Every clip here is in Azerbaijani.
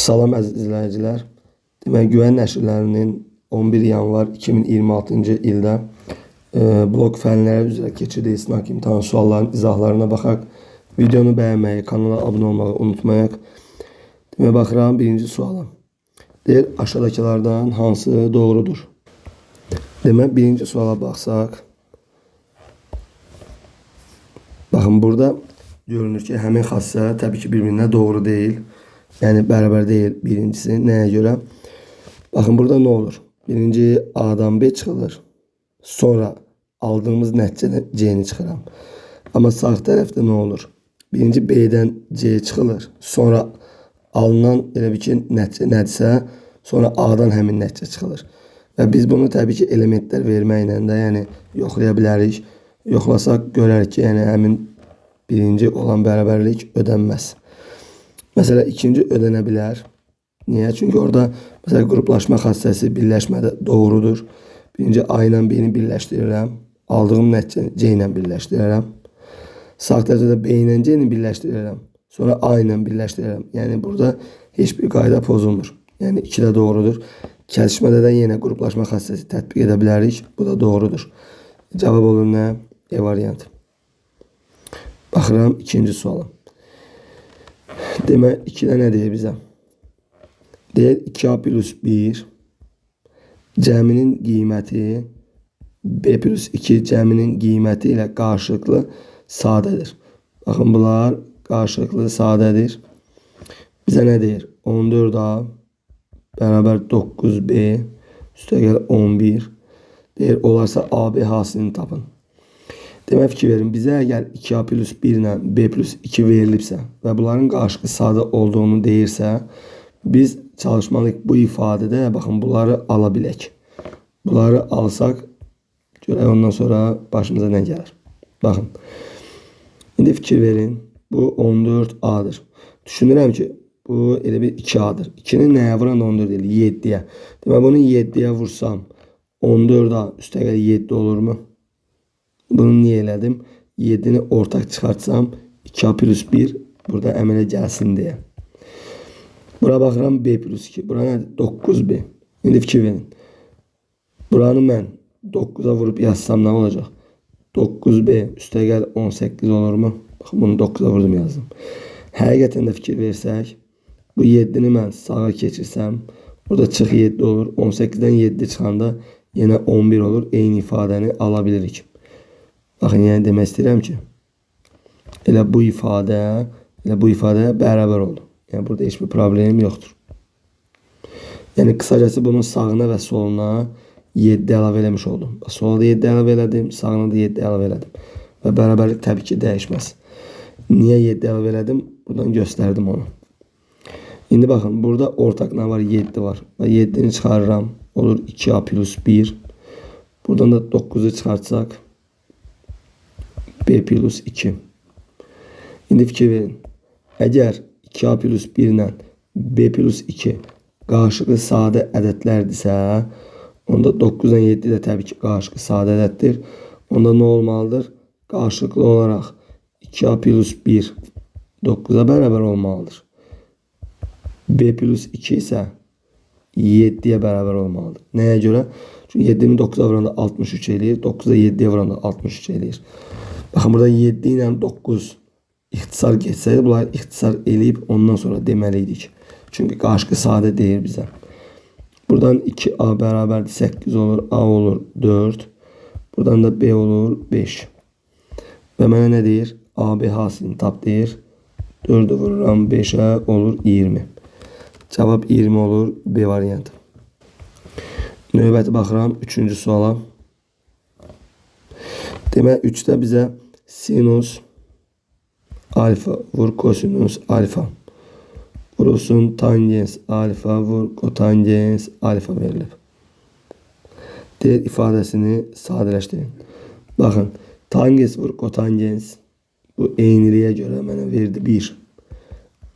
Salam əziz izləyicilər. Demək, Güvən nəşrlərinin 11 yanvar 2026-cı ildə blok fənləri üzrə keçirdiyi sınaq imtahan suallarının izahlarına baxaq. Videonu bəyənməyi, kanala abunə olmağı unutmayaq. Demək, baxıram birinci suala. Deyir, aşağıdakılardan hansı doğrudur? Demək, birinci suala baxsaq. Baxın, burada görünür ki, həmin xassə təbii ki, bir-birinə doğru deyil. Yəni, bərabər deyil birincisi. Nəyə görə? Baxın, burada nə olur? Birinci A'dan B çıxılır. Sonra aldığımız nəticədən C'ni çıxıram. Amma sağ tərəfdə nə olur? Birinci B'dən C çıxılır. Sonra alınan elə bir ki, nəticə nədirsə, sonra A'dan həmin nəticə çıxılır. Və biz bunu təbii ki, elementlər verməklə də yəni, yoxlaya bilərik. Yoxlasaq görərik ki, yəni, həmin birinci olan bərabərlik ödənməz. Məsələn, ikinci ödənə bilər. Niyə? Çünki orada məsələn, qruplaşma xassəsi birləşmədə doğrudur. Birinci A ilə B-ni birləşdirirəm. Aldığım nəticəni C ilə birləşdirirəm. Sağ tərəfdə B ilə C-ni birləşdirirəm. Sonra A ilə birləşdirirəm. Yəni, burada heç bir qayda pozulmur. Yəni, 2 də doğrudur. Kəsişmədə də yenə qruplaşma xassəsi tətbiq edə bilərik. Bu da doğrudur. Cavab olur nə? E variantı. Baxıram ikinci suala. Demək, 2-də nə deyir bizə? Deyir, 2A plus 1 cəminin qiyməti B plus 2 cəminin qiyməti ilə qarşılıqlı sadədir. Baxın, bunlar qarşılıqlı sadədir. Bizə nə deyir? 14A bərabər 9B üstəgəl 11 deyir, olarsa AB hasilini tapın. Demək, fikir verin, bizə əgər 2A plus 1 ilə B plus 2 verilibsə və bunların qarşılıqlı sadə olduğunu deyirsə, biz çalışmalıyıq bu ifadədə, baxın, bunları ala bilək. Bunları alsaq, görək ondan sonra başımıza nə gəlir. Baxın, indi fikir verin, bu 14A'dır. Düşünürəm ki, bu elə bir 2A'dır. 2-nin nəyə vuran 14 deyil, 7-yə. Demək, bunu 7-yə vursam, 14A üstəgəl 7 olurmu? Bunu niyə elədim? 7-ni ortaq çıxartsam 2A plus 1 burada əmələ gəlsin deyə. Bura baxıram B plus 2. Bura nədir? 9B. İndi fikir verin. Buranı mən 9'a vurup yazsam nə olacaq? 9B üstəgəl 18 olurmu? Baxın, bunu 9'a vurdum yazdım. Həqiqətən də fikir versək, bu 7'ni mən sağa keçirsəm, burada çıx 7 olur. 18'dən 7 çıxanda yenə 11 olur. Eyni ifadəni alabilirik. Baxın, yəni demək istəyirəm ki, elə bu ifadə bərabər oldu. Yəni, burada heç bir problem yoxdur. Yəni, qısacası bunun sağına və soluna 7 əlavə eləmiş oldum. Solda 7 əlavə elədim, sağına da 7 əlavə elədim. Və bərabərlik təbii ki, dəyişməz. Niyə 7 əlavə elədim? Buradan göstərdim onu. İndi baxın, burada ortaq nə var? 7 var. Və 7'ni çıxarıram. Olur 2A plus 1. Buradan da 9'u çıxartsaq. B plus 2. İndi fikir verin. Əgər 2A plus 1 ilə B plus 2 qarşılıqlı sadə ədədlərdirsə, onda 9 ilə 7 də təbii ki, qarşılıqlı sadə ədəddir. Onda nə olmalıdır? Qarşılıqlı olaraq 2A plus 1 9'a bərabər olmalıdır. B plus 2 isə 7'yə bərabər olmalıdır. Nəyə görə? Çünki 7'ni 9'a vuranda 63 eləyir. 9'a 7'yə vuranda 63 eləyir. Baxın, burada 7 ilə 9 ixtisar geçsəydi, bunları ixtisar eləyib ondan sonra deməliydik. Çünki qarşılıqlı sadə deyir bizə. Buradan 2A bərabərdir 8 olur, A olur 4. Buradan da B olur 5. Və mənə nə deyir? AB hasilini tap deyir. 4'ü vururam 5'ə olur 20. Cavab 20 olur, B variantı. Növbəti baxıram 3-cü suala. Demək, 3'də bizə sinus alfa vur kosinus alfa vurulsun tangens alfa vur kotangens alfa verilib. Deyir, ifadəsini sadələşdirin. Baxın, tangens vur kotangens bu eyniliyə görə mənə verdi 1.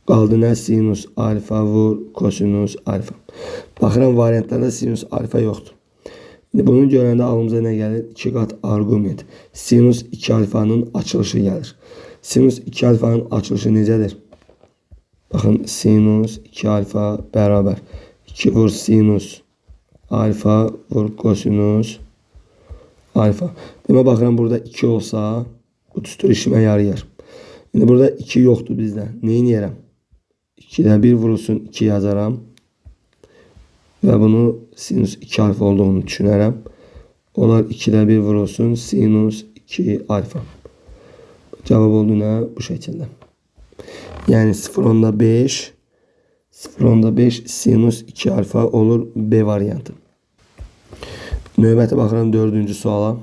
Qaldı nə? Sinus alfa vur kosinus alfa. Baxıram, variantlarda sinus alfa yoxdur. Bunu görəndə alımıza nə gəlir? 2 qat arqument. Sinus 2 alfanın açılışı gəlir. Sinus 2 alfanın açılışı necədir? Bakın sinüs 2 alfa beraber 2 vur sinüs alfa vur kosinüs alfa. Demek bakıram burada 2 olsa bu düstur işime yarayar. Şimdi burada 2 yoktu bizde. Neyin yerəm? 2'de 1 vurulsun 2 yazaram. Ve bunu sinüs 2 alfa olduğunu düşünərəm. Onlar 2'de 1 vurulsun sinüs 2 alfa. Cevap oldu ne? Bu şekilde. Yani 0.5 0.5 sinüs 2 alfa olur B variantı. Növbəti baxıram 4-cü suala.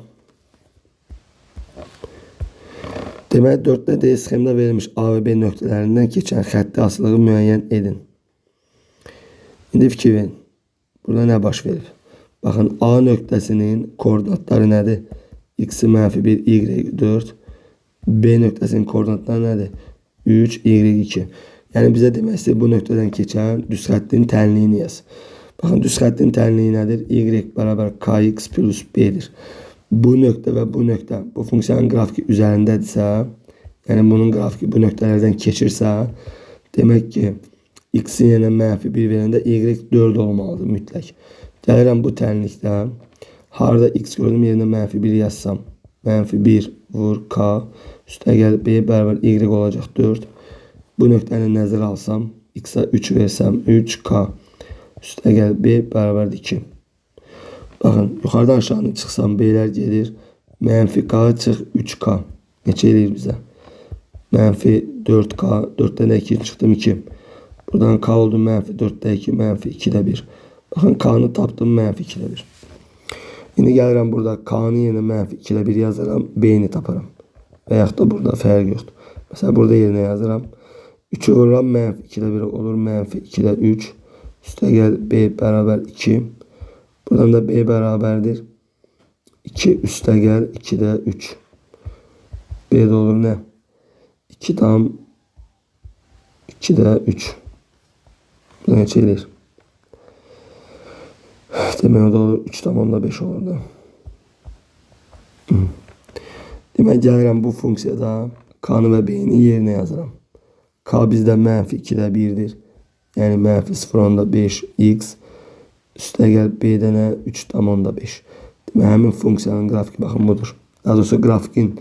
Demək 4'də D sxemdə verilmiş A ve B nöqtələrindən keçən xətti asılığı müəyyən edin. İndi fikir verin. Burada ne baş verir? Bakın A nöqtəsinin koordinatları nədir? X-i -1, Y 4. B nöqtəsinin koordinatları nədir? 3, Y 2. Yani bize demək istəyir bu nöqtədən keçən düz xəttin tənliyini yaz. Bakın düz xəttin tənliyi nədir? Y bərabər Kx plus B'dir. Bu nöqtə və bu nöqtə bu funksiyanın qrafiki üzərindədirsə, yəni bunun qrafiki bu nöqtələrdən keçirsə, demək ki X-i yenə -1 verəndə Y 4 olmalıdır mütləq. Gəlirəm bu tənlikdə harda X gördüm yerine -1 yazsam. -1 vur K üstə gəl B bərabər Y olacaq 4. Bu nöqtəni nəzərə alsam X-a 3 versəm 3K üstə gəl B bərabər 2. Bakın yukarıdan aşağı çıksam B'ler gelir. -K çıx 3K. Neçə eləyir bizə? -4K. 4'ten 2 çıxdım 2. Buradan K oldu -4'də 2, -2'də 1. Bakın K'nı tapdım -2'də 1. Şimdi gəlirəm burada K'nı yerine -2'də 1 yazaram. B'ni taparam. Veyahut da burada fərq yoxdur. Mesela burada yerine yazaram. 3'ü vururam -2'də 1 olur. -2'də 3. Üstə gəl B bərabər 2. Buradan da B beraberdir. 2 üste gel 2'de 3. B'de olur ne? 2 tam 2'de 3. Bu ne çelir? Demek o da olur 3 tam 10'da 5 olurdu. Demek gəlirəm bu funksiyada K'nı ve B'ni yerine yazıram. K bizde -2'de 1'dir. Yani -0.5 X. Üstə gəl B'də nə? 3 tam 10'da 5. Demək, həmin funksiyanın qrafiki baxın budur. Daha doğrusu grafikin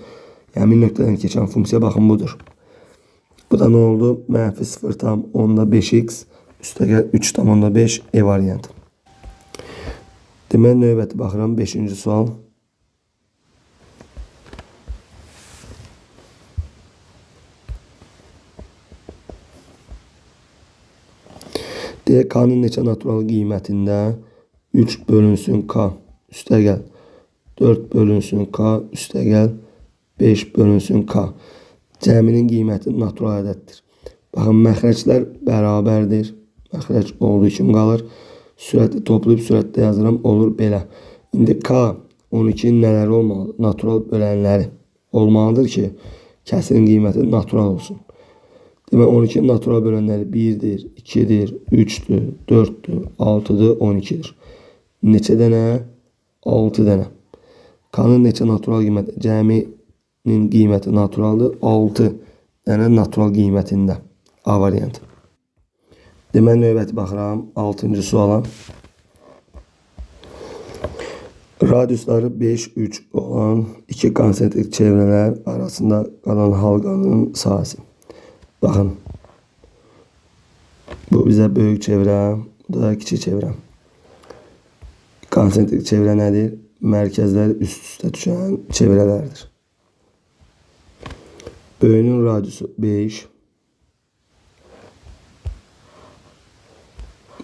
həmin nöqtədən keçən funksiya baxın budur. Bu da nə oldu? -0 tam 10'da 5x üstə gəl 3 tam 10'da 5 E variantı. Demək, növbəti baxıram 5-ci sual. K'nın neçə natural qiymətində 3 bölünsün K üstə gəl 4 bölünsün K üstə gəl 5 bölünsün K. Cəminin qiyməti natural ədəddir. Baxın, məxrəclər bərabərdir. Məxrəc olduğu kimi qalır. Sürətli toplayıb sürətdə yazıram. Olur belə. İndi K 12'nin nələri olmalıdır? Natural bölənləri olmalıdır ki, kəsirin qiyməti natural olsun. Demək, 12'nin natural bölənləri 1'dir, 2'dir, 3'dür, 4'dür, 6'dır, 12'dir. Neçə dənə? 6 dənə. K'nın neçə natural qiyməti? Cəminin qiyməti naturaldır. 6 dənə natural qiymətində. A variantı. Demək, növbəti baxıram 6-cı suala. Radiusları 5, 3 olan iki konsentrik çevreler arasında kalan halkanın sahəsi. Bakın. Bu bize büyük çevre, bu da küçük çevre. Konsentrik çevre nedir? Merkezler üst üste düşen çevrelerdir. Böyünün radiusu 5.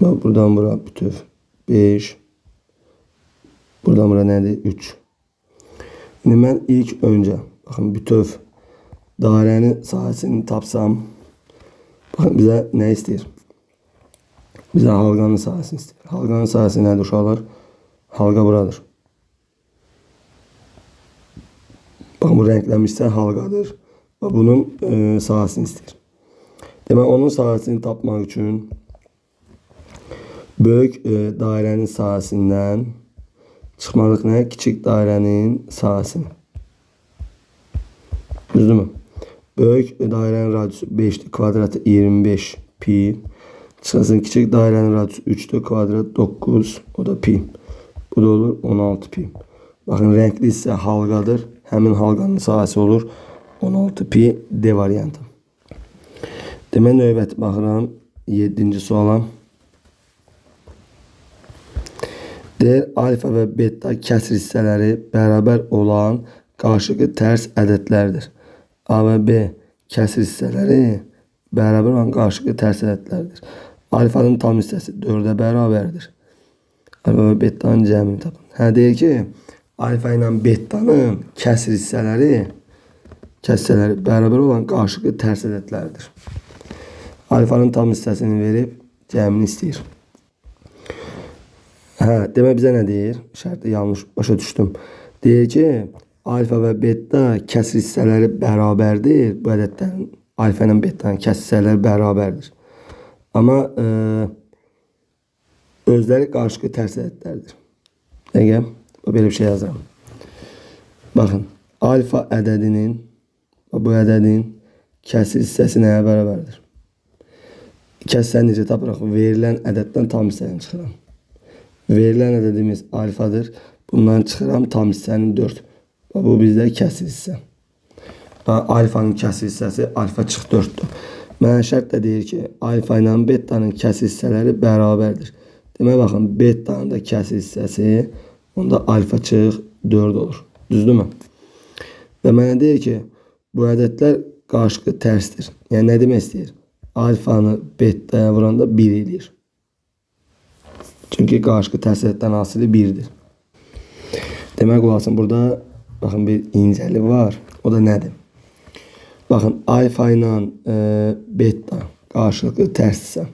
Bak, buradan bura bütöv 5. Buradan bura nedir? 3. Şimdi ben ilk önce bakın bütöv dairenin sahəsini tapsam, bakın bize ne istəyir? Bize halqanın sahəsini istəyir. Halqanın sahəsi nədir uşaqlar? Halqa buradır. Bakın, bu rənglənmişsə halqadır. Və bunun sahəsini istəyir. Demək, onun sahəsini tapmaq üçün böyük dairenin sahəsindən çıxmalıq nə? Kiçik dairenin sahəsini. Düzdürmü? Böyük dairenin radiusu 5'dir. Kvadratı 25 pi. Çıxasın kiçik dairenin radiyusu 3'tür. Kvadrat 9. O da pi. Bu da olur 16 pi. Bakın renkli ise halqadır. Həmin halqanın sahəsi olur 16 pi. D variantı. Demək növbəti baxıram 7-ci suala. Deyir alfa və beta kəsr hissələri bərabər olan qarşılıqlı tərs ədədlərdir. A və B kəsr hissələri bərabər olan qarşılıqlı tərs ədədlərdir. Alfanın tam hissəsi 4'ə bərabərdir. Alfa və betanın cəmini tapın. Hə deyir ki, alfa ilə betanın kəsr hissələri bərabər olan qarşılıqlı tərs ədədlərdir. Alfanın tam hissəsini verib cəmini istəyir. Hə, demək bizə nə deyir? Şərtdə yanlış başa düşdüm. Deyir ki, alfa və beta kəsr hissələri bərabərdir. Bu ədədlərin alfa ilə betanın kəsr hissələri bərabərdir. Amma özləri qarşılıqlı tərs ədədlərdir. Dəqiqə, belə bir şey yazıram. Baxın, alfa ədədinin bu ədədin kəsr hissəsi nəyə bərabərdir? Kəsrəni necə tapırıq? Verilən ədəddən tam hissəni çıxıram. Verilen ədədimiz alfadır. Bundan çıxıram tam hissənin 4. Bu bizdə kəsr hissə. Alfanın kəsr hissəsi alfa çıx 4'dür. Mənə şərt də deyir ki, alfa ilə betanın kəsr hissələri bərabərdir. Demək baxın, betanın da kəsr hissəsi onda alfa çıx 4 olur. Düzdürmü? Və mənə deyir ki, bu ədədlər qarşılıqlı tərsdir. Yəni nə demək istəyir? Alfanı betaya vuranda 1 eləyir. Çünkü qarşılıqlı tərs ədəddən hasili 1'dir. Demək olasın burada baxın bir incəlik var. O da nədir? Baxın alfa ilə beta qarşılıqlı tərsdirsə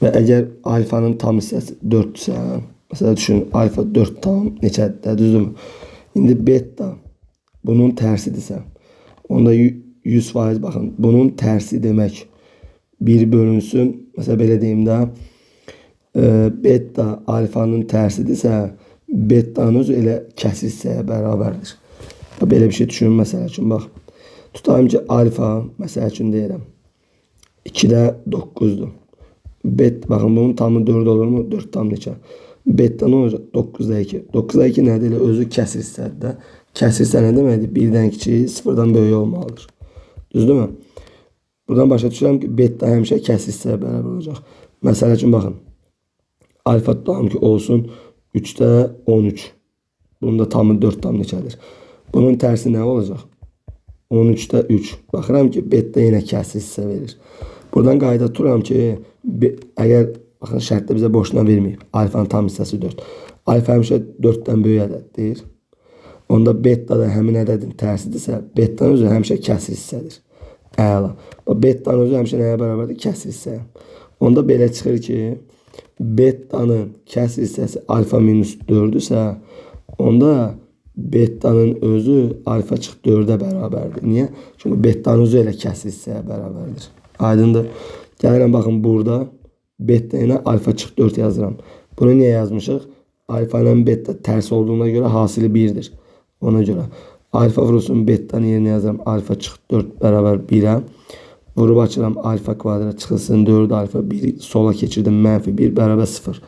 və əgər alfanın tam hissəsi 4'dürsə, məsələn düşünün alfa 4 tam neçədir? Düzdürmü? İndi beta bunun tərsidirsə, onda 100% baxın bunun tərsi demək 1 bölünsün. Məsələn belə deyim də beta alfanın tərsidirsə, betanın özü elə kəsr hissəyə bərabərdir. Belə bir şey düşünün məsələ üçün. Bax, tutayım ki, alfa məsələ üçün deyirəm 2'də 9'dur. Baxın bunun tamı 4 olurmu? 4 tam neçə? Beta nə olacaq? 9'da 2. 9'da 2 nədir? Elə özü kəsr hissədir də. Kəsr hissə nə deməkdir? 1'dən kiçik, 0'dan böyük olmalıdır. Düzdürmü? Buradan başa düşürəm ki, beta həmişə kəsr hissəyə bərabər olacaq. Məsələ üçün baxın. Alfa tutalım ki olsun 3'də 13. Bunun da tamı 4 tam neçədir? Bunun tərsi nə olacaq? 13'də 3. Baxıram ki beta yenə kəsr hissə verir. Buradan qayda tuturam ki əgər baxın şərtdə bizə boşuna verməyib. Alfanın tam hissəsi 4. Alfa həmişə 4'dən böyük ədəddir. Onda beta da həmin ədədin tərsidirsə, betanın özü həmişə kəsr hissədir. Əla. Betanın özü həmişə nəyə bərabərdir? Kəsr hissəyə. Onda belə çıxır ki betanın kəsr hissəsi alfa minus 4'dürsə, onda betanın özü alfa çıx 4'ə bərabərdir. Niyə? Çünki betanın özü elə kəsr hissəyə bərabərdir. Aydındır. Gəlirəm baxın burada beta ilə alfa çıx 4 yazıram. Bunu niyə yazmışıq? Alfa ilə beta tərs olduğuna görə hasili 1'dir. Ona görə alfa vurulsun betanın yerinə yazıram. Alfa çıx 4 bərabər 1'ə. Vurub açıram alfa kvadrat çıxılsın 4 alfa 1 sola keçirdim mənfi 1 bərabər 0.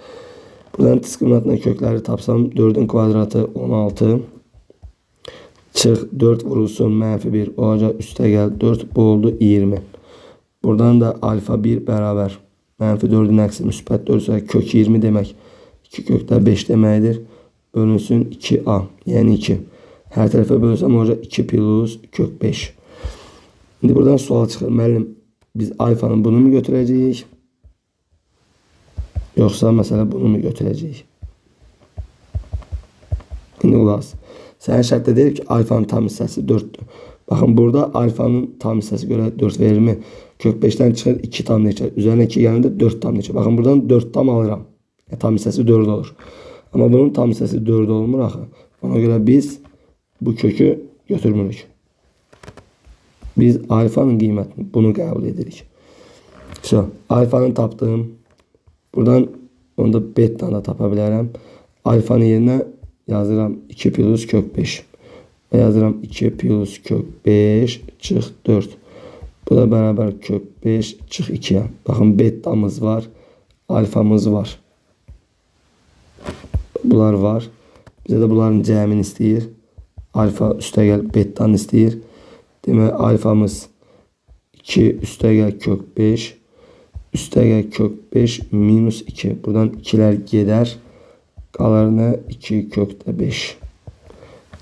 Buradan diskriminantla kökləri tapsam 4'ün kvadratı 16. Çıx 4 vurulsun mənfi 1 olacaq üstə gəl 4 bu oldu 20. Buradan da alfa 1 bərabər mənfi 4'ün əksi müsbət 4 ise kök 20 demək. 2 kökdə 5 deməkdir. Bölünsün 2a yəni 2. Hər tərəfə bölsəm olacaq 2 plus kök 5. Şimdi buradan sual çıxır. Müəllim, biz alfanın bunu mu götürəcəyik? Yoxsa məsələ bunu mu götürəcəyik? İndi qulaq. Sənin şərtdə deyir ki, alfanın tam hissəsi 4'dür. Baxın, burada alfanın tam hissəsi görə 4 verirmi? Kök 5'dən çıxır 2 tam neçə? Üzərinə 2 gəlində 4 tam neçə? Baxın, buradan 4 tam alıram. Tam hissəsi 4 olur. Amma bunun tam hissəsi 4 olmur axı. Ona görə biz bu kökü götürmürük. Biz alfanın qiymətini bunu qəbul edirik. Alfanın tapdım. Buradan onda betanı da tapa bilərəm. Alfanın yerinə yazıram 2 plus kök 5. Və yazıram 2 plus kök 5 çıx 4. Bu da beraber kök 5 çık 2'ye. Bakın betamız var. Alfamız var. Bunlar var. Bize de bunların cəmini istəyir. Alfa üstəgəl betanı istəyir. Demək alfamız 2 üstəgəl kök 5. Üstəgəl kök 5 minus 2. Buradan 2'ler gedər. Qalar nə? 2 kökdə 5.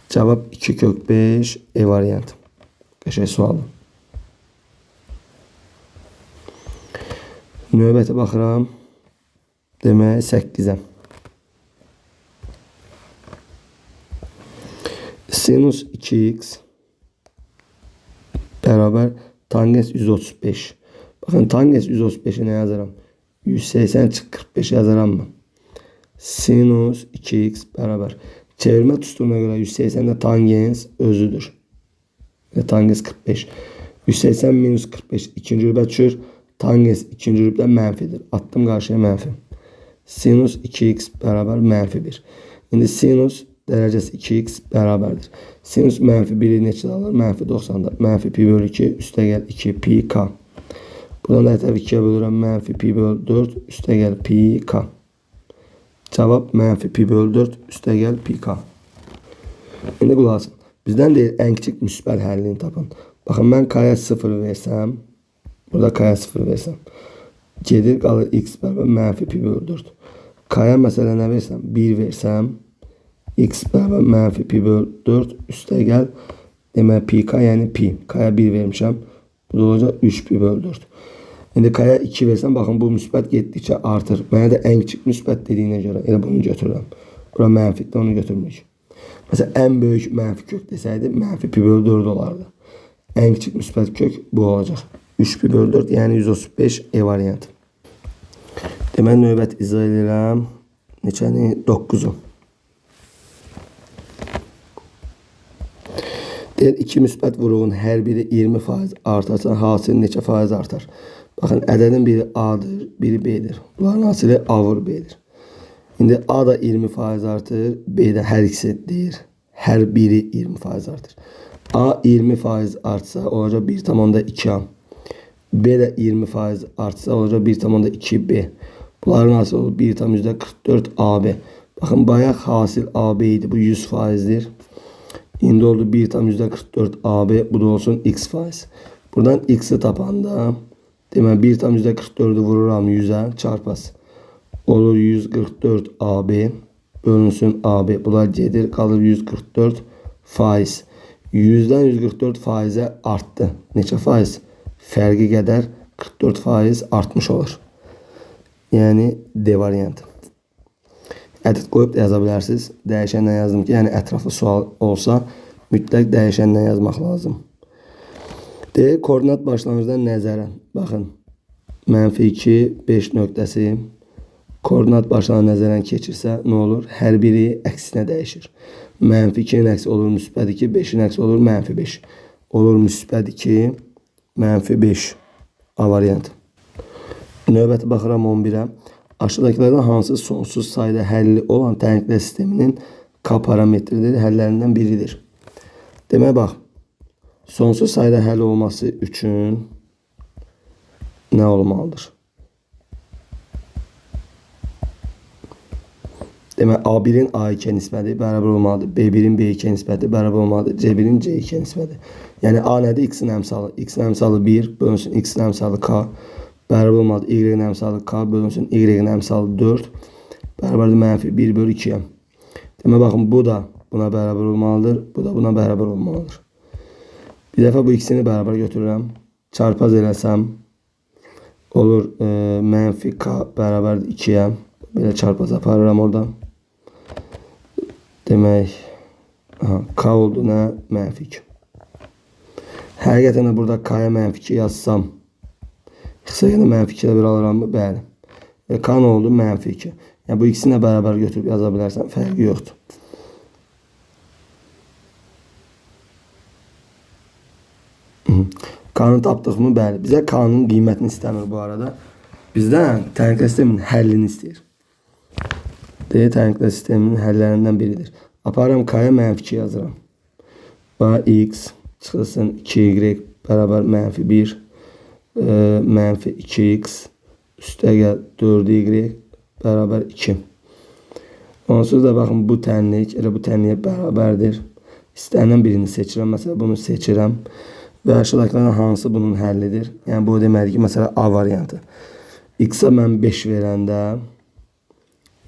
Cavab 2 kök 5 E variantı. Qəşəng sualdır. Növbəti baxıram. Demək 8'e. Sinus 2x beraber tangens 135. Bakın tangens 135'i ne yazarım? 180 çık 45 yazarım mı? Sinus 2x beraber. Çevirme tuttuğuna göre 180'de tangens özüdür. Ve tangens 45. 180 minus 45 ikinci rübə düşür. Tangens ikinci rübdə mənfidir. Attım qarşıya mənfi. Sinus 2x beraber mənfi 1. İndi sinus derecesi 2x beraberdir. Sinüs mənfi 1'i neçə alır? Mənfi 90'da. Mənfi pi bölü 2 üstə gəl 2 pi k. Buradan da təbii 2'ye bölürəm. Mənfi pi bölü 4 üstə gəl pi k. Cavab mənfi pi bölü 4 üstə gəl pi k. İndi qulaq asın. Bizdən deyil ən kiçik müsbət həllini tapın. Baxın mən k'ya 0 versəm. Burada k'ya 0 versəm. Gedir qalır x bərabər mənfi pi bölü 4. K'ya məsələ nə versəm? 1 versəm. X beraber mənfi pi bölü 4 üstə gəl. Demək pi k yəni pi. K'ya 1 vermişəm. Bu da olacaq 3 pi bölü 4. İndi k'ya 2 versəm baxın bu müsbət getdikcə artır. Mənə də ən kiçik müsbət dediyinə görə elə bunu götürürəm. Bura mənfidə onu götürmürük. Məsələn ən böyük mənfi kök desəydi mənfi pi bölü 4 olardı. Ən kiçik müsbət kök bu olacaq. 3 pi bölü 4 yəni 135 E variantı. Demək növbət izah edirəm. Neçəni? 9'u. Deyir, iki müsbət vuruğun hər biri 20% artarsa hasil neçə faiz artar? Baxın, ədədin biri A'dır, biri B'dir. Bunların hasili A vur B'dir. İndi A da 20% artır, B də hər ikisi deyir. Hər biri 20% artır. A 20% artsa olacaq 1,2A. B də 20% artsa olacaq 1,2B. Bunların hasili olur 1,44 AB. Baxın, bayaq hasil AB idi, bu 100%'dir. İndi oldu 1,44 AB. Bu da olsun x faiz. Buradan x'i tapanda demək 1,44'ü vururam 100'e çarpas. Olur 144 AB bölünsün AB. Bunlar gedir kalır 144 faiz. 100'den 144 faize arttı. Neçə faiz? Fərqi qədər 44 faiz artmış olur. Yəni D variantı. Ədəd qoyub da yaza bilərsiniz. Dəyişəndən yazdım ki, yəni ətraflı sual olsa mütləq dəyişəndən yazmaq lazım. D. Koordinat başlanğıcdan nəzərən. Baxın. -2, 5 nöqtəsi. Koordinat başlanğıcdan nəzərən keçirsə nə olur? Hər biri əksinə dəyişir. -2'nin əksi olur müsbət 2, 5'in əksi olur -5. Olur müsbət 2, -5. A variantı. Növbəti baxıram 11'ə. Aşağıdakilerden hansı sonsuz sayıda həlli olan tənklə sisteminin K parametridir, həllərindən biridir. Demək bax, sonsuz sayıda həll olması üçün nə olmalıdır? Demək A1'in A2 nisbəti bərabər olmalıdır. B1'in B2 nisbəti bərabər olmalıdır. C1'in C2 nisbəti. Yəni A nədir? X'in əmsalı. X'in əmsalı 1 bölünsün X'in əmsalı K. Bərabər olmalıdır. Y'nin əmsalı K bölünsün Y'nin əmsalı 4. Bərabərdir -1 bölü 2'ye. Demək baxın bu da buna bərabər olmalıdır. Bu da buna bərabər olmalıdır. Bir dəfə bu ikisini bərabər götürürəm. Çarpaz eləsəm olur -K bərabərdir 2'ye. Belə çarpaz aparıram oradan. Demək K oldu nə? -2. Həqiqətən də burada K'ya -2 yazsam X'ə yenə -2 ilə bir alıram mı? Bəli. K nə oldu? -2. Yəni bu ikisini bərabər götürüb yaza bilərsən, fərqi yoxdur. K'nı tapdıq mı? Bəli. Bizə K'nın qiymətini istəmir bu arada. Bizdən tənklə sisteminin həllini istəyir. D tənklə sisteminin həllərindən biridir. Aparıram K'ya -2 yazıram. X çıxılsın 2Y bərabər -1. mənfi 2x üstə gəl 4y bərabər 2. Onsuz da baxın bu tənlik elə bu tənliyə bərabərdir. İstənilən birini seçirəm. Məsələn bunu seçirəm. Və aşağıdakilərdən hansı bunun həllidir? Yəni bu deməkdir ki, məsələn A variantı. X-a mən 5 verəndə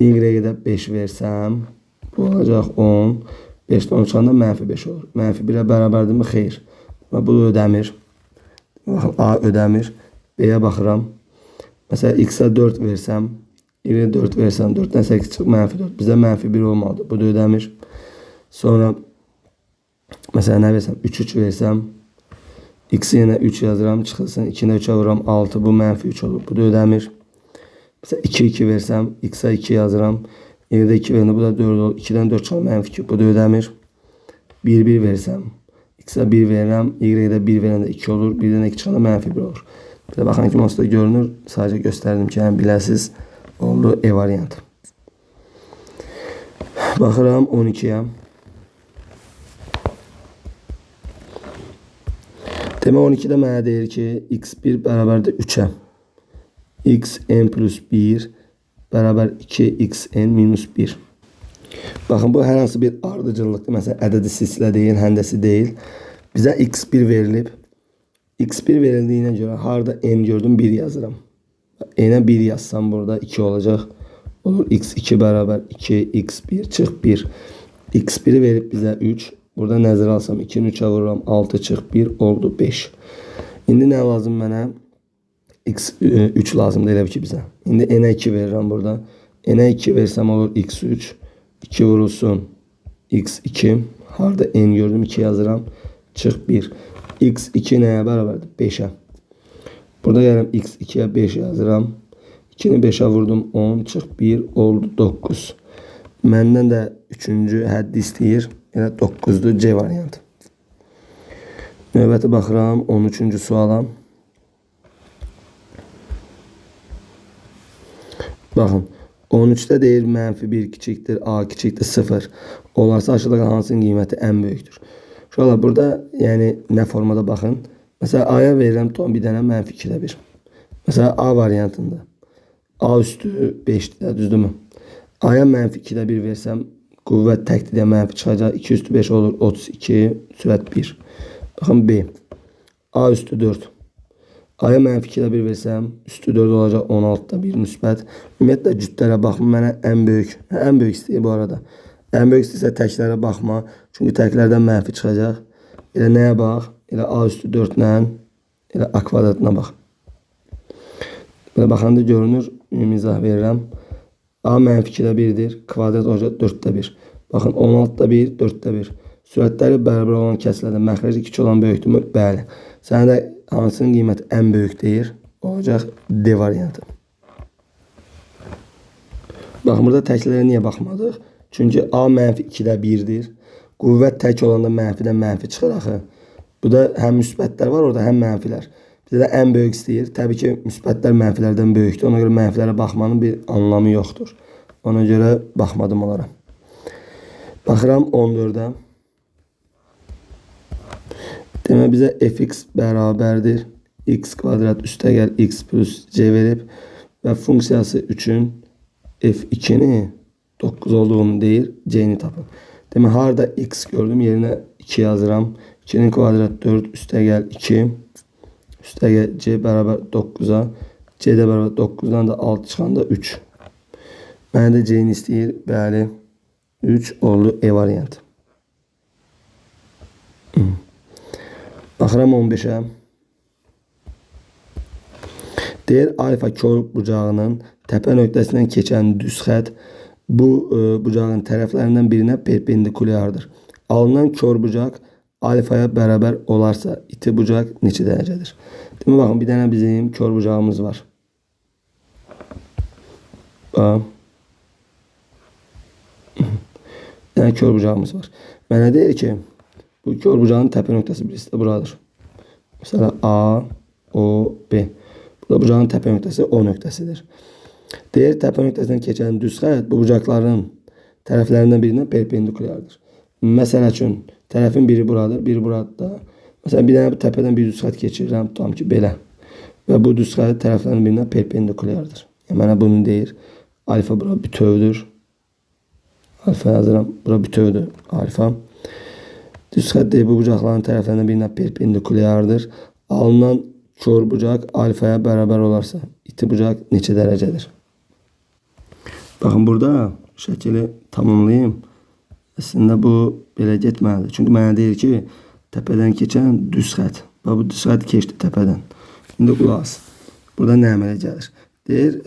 Y-ə də 5 versəm bu olacaq 10. 5-dən 10 çıxanda mənfi 5 olur. Mənfi 1-ə bərabərdirmi? Xeyr. Və bu ödəmir. Baxın A ödəmir. B-yə baxıram. Məsələn X-a 4 versəm Y-ə 4 versəm 4-dən 8 çıx mənfi 4. Bizə mənfi 1 olmalıdır. Bu da ödəmir. Sonra məsələn nə versəm 3 versəm X-i yenə 3 yazıram. Çıxılsın 2-nə 3'ə vururam 6. Bu mənfi 3 olur. Bu da ödəmir. Mesela 2 versem X'a 2 yazıram. Y-də 2 verəndə bu da 4 olur. 2-dən 4 çıxan mənfi 2. Bu da ödəmir. 1 versem X'a 1 verirəm. Y-də 1 verəndə 2 olur. 1-dən 2 çıxanda mənfi 1 olur. Bir də baxan kimi onsuz da görünür. Sadəcə göstərdim ki, yəni biləsiz oldu E variantı. Baxıram 12'yə. Demək 12'də mənə deyir ki, x1 bərabərdir 3'ə. Xn plus 1 bərabər 2xn minus 1. Baxın, bu hər hansı bir ardıcıllıqdır. Məsələn, ədədi silsilə deyil, həndəsi deyil. Bizə x1 verilib. x1 verildiyinə görə harada n gördüm 1 yazıram. N'ə 1 yazsam burada 2 olacaq. Olur x2 bərabər 2, x1 çıx 1. x1'i verib bizə 3. Burada nəzərə alsam 2'ni 3'ə vururam 6 çıx 1 oldu 5. İndi nə lazım mənə? X3 lazımdır elə ki bizə. İndi N'ə 2 verirəm burada. N'ə 2 versəm olur x3. 2 vurulsun x2. Harada n gördüm 2 yazıram. Çıx 1. x2 nəyə bərabərdir? 5'ə. Burada gələm x2'yə 5 yazıram. 2'ni 5'ə vurdum 10. Çıx 1 oldu 9. Məndən də 3-cü həddi istəyir. Elə 9'dur C variantı. Növbəti baxıram 13-cü suala. Baxın, 13'də deyir mənfi 1 kiçikdir, A kiçikdir 0. Olarsa aşağıdakı hansının qiyməti ən böyükdür? Şuralar burada, yəni nə formada baxın. Məsələn, A-ya verirəm ton bir dənə mənfi 2'də 1. Məsələn, A variantında. A üstü 5'dir, düzdürmü? A-ya mənfi 2'də 1 versəm, qüvvət təkdir deyə mənfi çıxacaq. 2 üstü 5 olur, 32, sürət 1. Baxın, B. A üstü 4. A-ya mənfi 2'də 1 versəm, üstü 4 olacaq, 16'da 1 müsbət. Ümumiyyətlə, cütlərə baxma, mənə ən böyük istəyir bu arada. Ən böyük istəyirsə təklərə baxma, çünki təklərdən mənfi çıxacaq. Elə nəyə bax? Elə A üstü 4 ilə, elə A kvadratına bax. Belə baxanda görünür, izah verirəm. A mənfi 2'də 1'dir, kvadrat olacaq 4'də 1. Baxın, 16'da 1, 4'də 1. Sürətləri bərabər olan kəslərdə məxrəci 2 olan böyükdürmü? Bəli. Sənə də hansının qiyməti ən böyük deyir? Olacaq D variantı. Baxın, burada təklərə niyə baxmadıq? Çünki A mənfi 2'də 1'dir. Qüvvət tək olanda mənfidən mənfi çıxır axı. Bu da həm müsbətlər var orada, həm mənfilər. Bizə də ən böyük istəyir. Təbii ki, müsbətlər mənfilərdən böyükdür. Ona görə mənfilərə baxmanın bir anlamı yoxdur. Ona görə baxmadım onlara. Baxıram 14'ə. Demək bizə fx bərabərdir. X kvadrat üstə gəl x plus c verib və funksiyası üçün f2'ni 9 olduğunu deyir. C-ni tapın. Demək harada x gördüm, yerinə 2 yazıram. 2'nin kvadrat 4 üstə gəl 2. Üstə gəl c bərabər 9'a. C də bərabər 9'dan da 6 çıxanda 3. Mənə də c-ni istəyir. Bəli. 3 oldu E variantı. Baxıram 15'ə. Deyir alfa kör bucağının təpə nöqtəsindən keçən düz xətt bu bucağın tərəflərindən birinə perpendikulyardır. Alınan kör bucaq alfaya bərabər olarsa iti bucaq neçə dərəcədir? Demək, baxın, bir dənə bizim kör bucağımız var. Yəni kör bucağımız var. Mənə deyir ki, bu kör bucağın təpə nöqtəsi birisi də buradır. Mesela A, O, B. Burada bucağın təpə nöqtəsi O nöqtəsidir. Deyir təpə nöqtəsindən keçən düz xətt bu bucaqların tərəflərindən birindən perpendikulyardır. Məsəl üçün tərəfin biri buradır, biri burada. Məsələn, bir dənə bu təpədən bir düz xətt keçirirəm, tutam ki, belə. Və bu düz xətt tərəflərin birinə perpendikulyardır. Yəni mənə bunu deyir. Alfa bura bütövdür. Alfa yazıram. Bura bütövdür. Alfa. Düz xətt deyir, bu bucaqların tərəflərindən birinə perpendikulyardır. Alınan kör bucaq alfaya bərabər olarsa, iti bucaq neçə dərəcədir? Baxın, burada şəkili tamamlayayım. Əslində bu belə getməlidir. Çünki mənə deyir ki, təpədən keçən düz xətt. Bu düz xətt keçdi təpədən. İndi qulaq as. Burada nə əmələ gəlir? Deyir,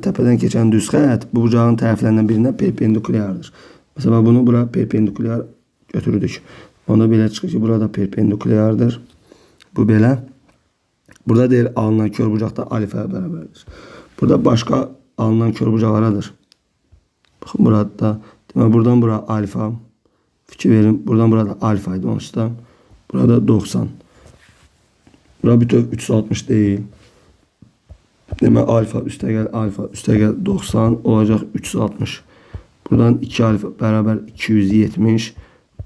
təpədən keçən düz xətt bu bucağın tərəflərindən birinə perpendikulyardır. Məsələn, bunu bura perpendikulyar götürdük. Onda belə çıxır ki, burada perpendikulyardır. Bu belə. Burada deyir, alınan kör bucaq da alfaya bərabərdir. Burada başqa alınan kör bucaq haradır? Baxın, burada demək, buradan bura alfa. Fikir verin, buradan burada alfa idi onsuz da. Burada 90. Bura bütöv 360 değil. Demək, alfa üstəgəl 90 olacaq 360. Buradan 2 alfa bərabər 270.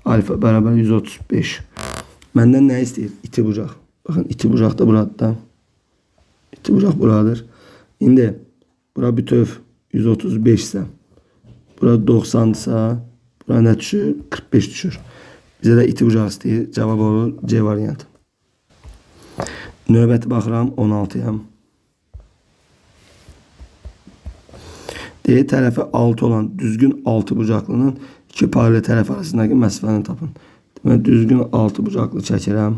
Alfa bərabər 135. Məndən nə istəyir? İti bucaq. Baxın, iti bucaq da burada. İti bucaq buradır. İndi bura bütöv 135 ise, bura 90 ise, bura nə düşür? 45 düşür. Bizə də iti bucaq istəyir. Cavab olur C variantı. Növbəti baxıram 16'yam. D tərəfi 6 olan düzgün 6 bucaqlının iki paralel tərəf arasındakı məsafəni tapın. Demək, düzgün 6 bucaqlı çəkirəm.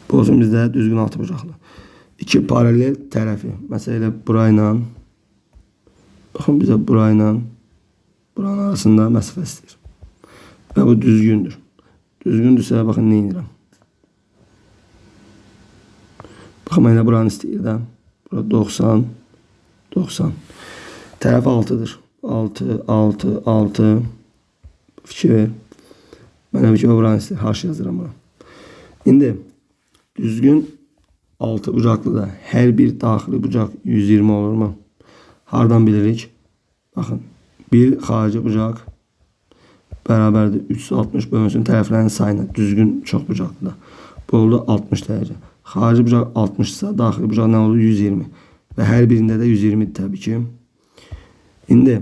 Bu olsun bizdə düzgün 6 bucaqlı. İki paralel tərəfi. Məsələn, burayla, baxın, bizə burayla buranın arasında məsafə istəyir. Və bu düzgündür. Düzgündürsə, baxın, nə edirəm? Baxın, mənə buranı istəyir də. Bura 90, 90. Tərəf 6'dır. 6, 6, 6. Fikir ver. Mənə bir ki, buranı istəyir. Haş yazıram bura. İndi, düzgün 6 bucaqlı da hər bir daxili bucaq 120 olur mu? Hardan bilirik? Baxın, bir xarici bucaq bərabərdir 360 bölünsün tərəflərin sayına. Düzgün çox bucaqlı da. Bu oldu 60 dərəcə. Xarici bucaq 60 ise daxili bucaq nə olur? 120. Və hər birində də 120 təbii ki. İndi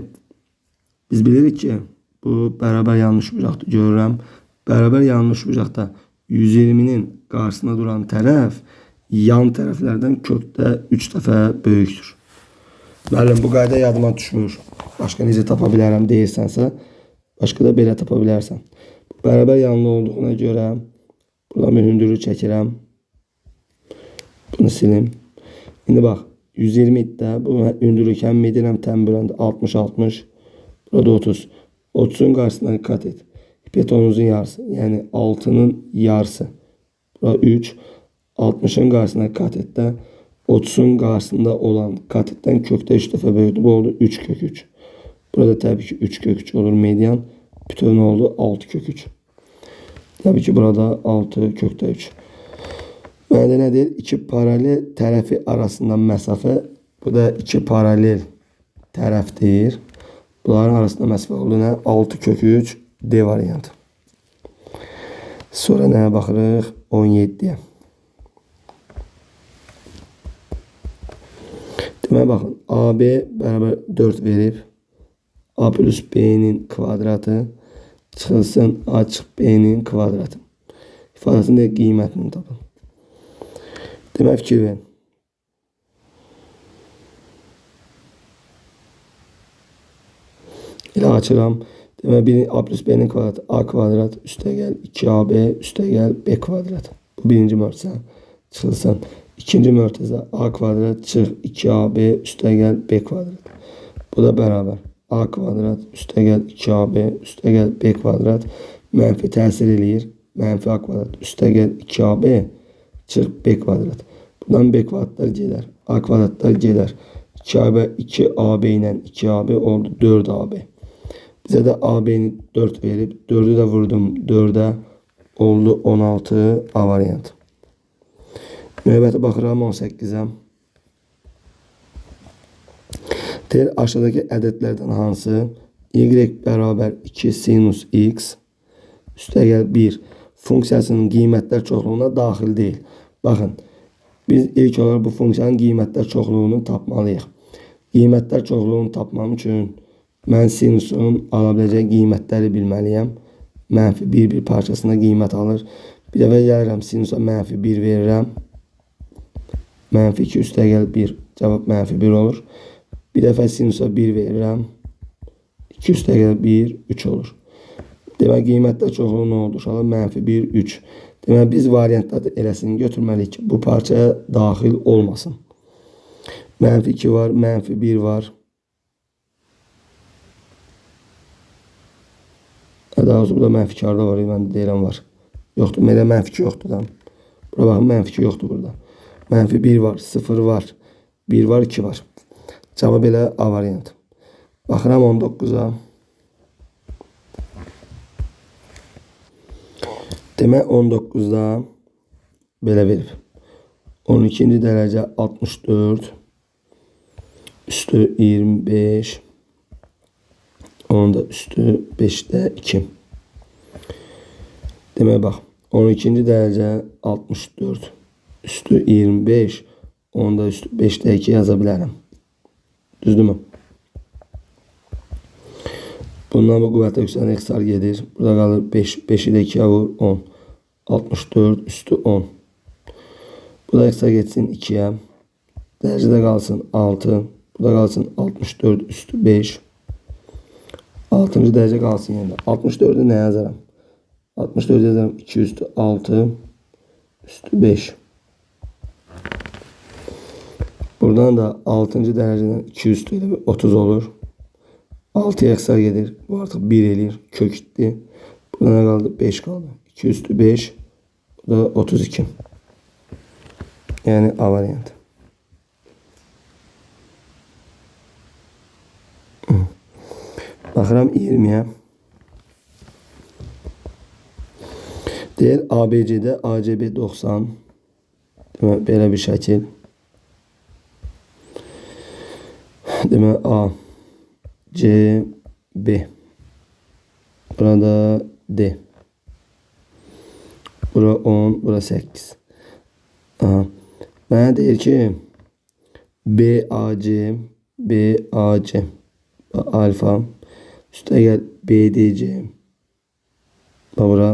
biz bilirik ki, bu bərabər yanlış bucaqdır. Görürəm. Bərabər yanlış bucaqda 120'nin qarşısında duran tərəf yan tərəflərdən kökdə 3 dəfə böyükdür. Müəllim, bu qayda yadıma düşmür. Başqa necə tapa bilərəm deyirsənsə, başqa da belə tapa bilərsən. Bərabər yanlı olduğuna görə buradan bir hündürlük çəkirəm. Bunu silim. İndi bax, 120 də bu hündürlük həm edirəm, təm böləndə 60-60. Burada 30. 30'un qarşısına kat et. Betonumuzun yarısı. Yəni 6'nın yarısı. Burada 3. 60'ın qarşısına kat et də 30'un qarşısında olan kat etdən kökdə 3 dəfə böyüdü. Bu oldu 3 kök 3. Burada təbii ki 3 kök 3 olur median. Bütün oldu 6 kök 3. Təbii ki burada 6 kökdə 3. Mənə nə deyir? İki paralel tərəfi arasında məsafə. Bu da iki paralel tərəfdir. Bunların arasında məsafə oldu nə? 6 kök 3 D variantı. Sonra nəyə baxırıq? 17'ye. Deməyə baxın. AB bərabər 4 verib. A plus B'nin kvadratı çıxılsın A çıx B'nin kvadratı. İfadəsində qiymətini tapın. Demək, fikir verin. Elə açıram. Demək, biri A plus B'nin kvadratı A kvadrat üstəgəl 2AB üstəgəl B kvadrat. Bu birinci möhtəzə çıxılsın. İkinci möhtəzə A kvadrat çıx 2AB üstəgəl B kvadrat. Bu da bərabər. A kvadrat üstəgəl 2AB üstəgəl B kvadrat mənfi təsir eləyir. Mənfi A kvadrat üstəgəl 2AB çıx B kvadrat. Buradan B kvadratlar gelər. A kvadratlar gelər. 2AB ilə 2AB oldu 4AB. Bizə də AB'ni 4 verib. 4'ü də vurdum 4'ə. Oldu 16 A variantı. Növbəti baxıram 18'ə. Deyir, aşağıdakı ədədlərdən hansı y bərabər 2 sinus x üstəgəl 1 funksiyasının qiymətlər çoxluğuna daxil deyil. Baxın, biz ilk olaraq bu funksiyanın qiymətlər çoxluğunu tapmalıyıq. Qiymətlər çoxluğunu tapmam üçün mən sinusun ala biləcək qiymətləri bilməliyəm. Mənfi 1 parçasında qiymət alır. Bir dəfə gəlirəm sinusa mənfi 1 verirəm. Mənfi 2 üstəgəl 1 cavab mənfi 1 olur. Bir dəfə sinusa 1 verirəm. 2 üstəgəl 1 3 olur. Demək qiymətlər çoxluğu nə oldu? Uşaqlar mənfi 1 3. Demək biz variantlarda eləsini götürməliyik ki, bu parçaya daxil olmasın. Mənfi 2 var, mənfi 1 var. Daha doğrusu burada mənfi 2 harda var, mən də deyirəm var. Yoxdur, məndə mənfi 2 yoxdur da. Bura baxın, mənfi 2 yoxdur burada. Mənfi 1 var, 0 var, 1 var, 2 var. Cavab elə A variantı. Baxıram 19'a. Demək 19'da belə verib. 12-ci dərəcə 64 üstü 25 onun da üstü 5'də 2. Demək bax 12-ci dərəcə 64 üstü 25 onun da üstü 5'də 2 yaza bilərəm. Düzdürmü? Bundan bu qüvvətə yüksələn xəsar gedir. Burada qalır 5. 5'i də 2'yə vur 10. 64 üstü 10. Burada xəsar getsin 2'yə. Dərəcədə qalsın 6. Burada qalsın 64 üstü 5. 6-cı dərəcə qalsın yenə. 64'ü nə yazaram? 64 yazaram 2 üstü 6 üstü 5. Buradan da 6-cı dərəcədən 2 üstü ilə 30 olur. 6'ya xəsar gedir. Bu artıq 1 eləyir. Kök itdi. Burada nə qaldı? 5 qaldı. 2 üstü 5. Bu da 32. Yəni A variantı. Baxıram 20'yə. Deyir ABC'də ACB 90. Demək belə bir şəkil. Demək A C B. Burada D. Bura 10, bura 8. Aha. Mənə deyir ki BAC BAC alfa üstəgəl BDC. Bura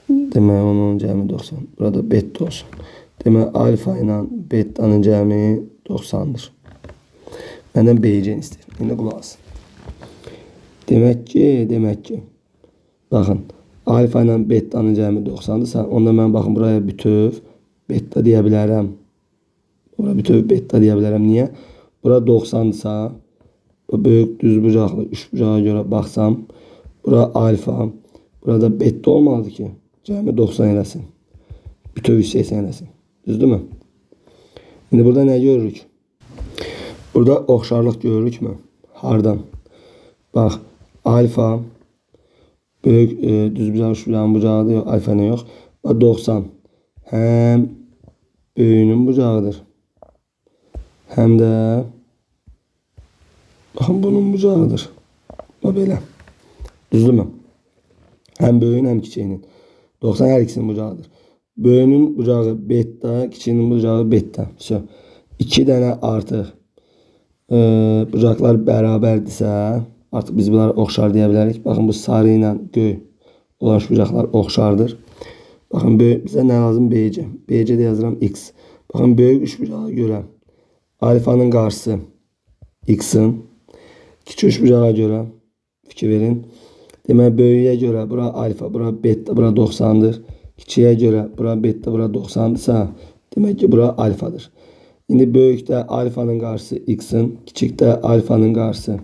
demək onun cəmi 90. Burada beta olsun. Demək alfa ilə beta'nın cəmi 90'dır. Məndən BC istəyir. İndi qulaq asın. Demək ki baxın alfa ilə beta'nın cəmi 90'dırsa onda mən baxın buraya bütöv beta deyə bilərəm. Bura bütöv beta deyə bilərəm. Niyə? Bura 90'dırsa bu böyük düz bucaqlı 3 bucağa görə baxsam bura alfa, burada beta olmalıdır ki cəmi 90 eləsin. Bütöv 180 eləsin. Düzdürmü? İndi burada nə görürük? Burada oxşarlıq görürük mü? Hardan? Bax, alfa böyük düz bucaq 3 bucağın bucağıdır. Yox, alfa nə yox. Bax, 90 həm böyüyünün bucağıdır. Həm də baxın bunun bucağıdır. Bax belə. Düzdürmü? Həm böyüyün həm kiçiyinin. 90 hər ikisinin bucağıdır. Böyüyünün bucağı beta, kiçiyinin bucağı beta. So, 2 dənə artıq bucaqlar bərabərdirsə artıq biz bunları oxşar deyə bilərik. Baxın bu sarı ilə göy olan bucaqlar oxşardır. Baxın bizə nə lazım? BC. BC də yazıram X. Baxın böyük 3 bucağa görə alfanın qarşısı X'in. Kiçik 3 bucağa görə fikir verin. Demək böyüyə görə bura alfa, bura beta, bura 90'dır. Kiçiyə görə bura beta, bura 90'dırsa demək ki bura alfadır. İndi böyükdə alfanın qarşısı X'in, kiçikdə alfanın qarşısı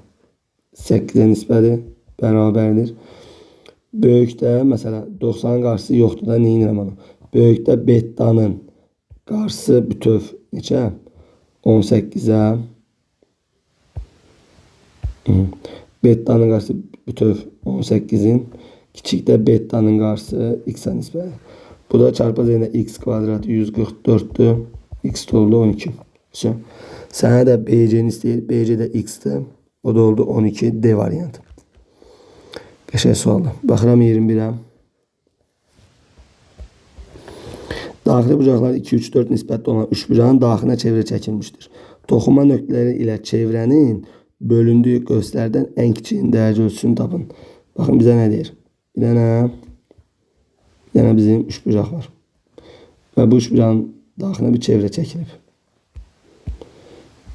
8'ə nisbədir, bərabərdir. Böyükdə məsələn 90'ın qarşısı yoxdur da, nə edirəm onu? Böyükdə beta'nın qarşısı bütöv neçə? 18'ə. Beta'nın qarşısı bütöv 18'in, kiçikdə beta'nın qarşısı X'ə nisbədir. Bu da çarpaz yerində X kvadrat 144'dür. X oldu 12. Sənə də BC-ni istəyir. BC də X-dir. O da oldu 12. D variantı. Qəşəng sualdır. Baxıram 21'ə. Daxili bucaqlar 2, 3, 4 nisbətli olan üçbucağın daxilinə çevrə çəkilmişdir. Toxunma nöqtələri ilə çevrənin bölündüyü qövslərdən ən kiçiyin dərəcə ölçüsünü tapın. Baxın bizə nə deyir? Bir dənə bizim üçbucaq var. Və bu üçbucağın daxilinə bir çevrə çəkilib.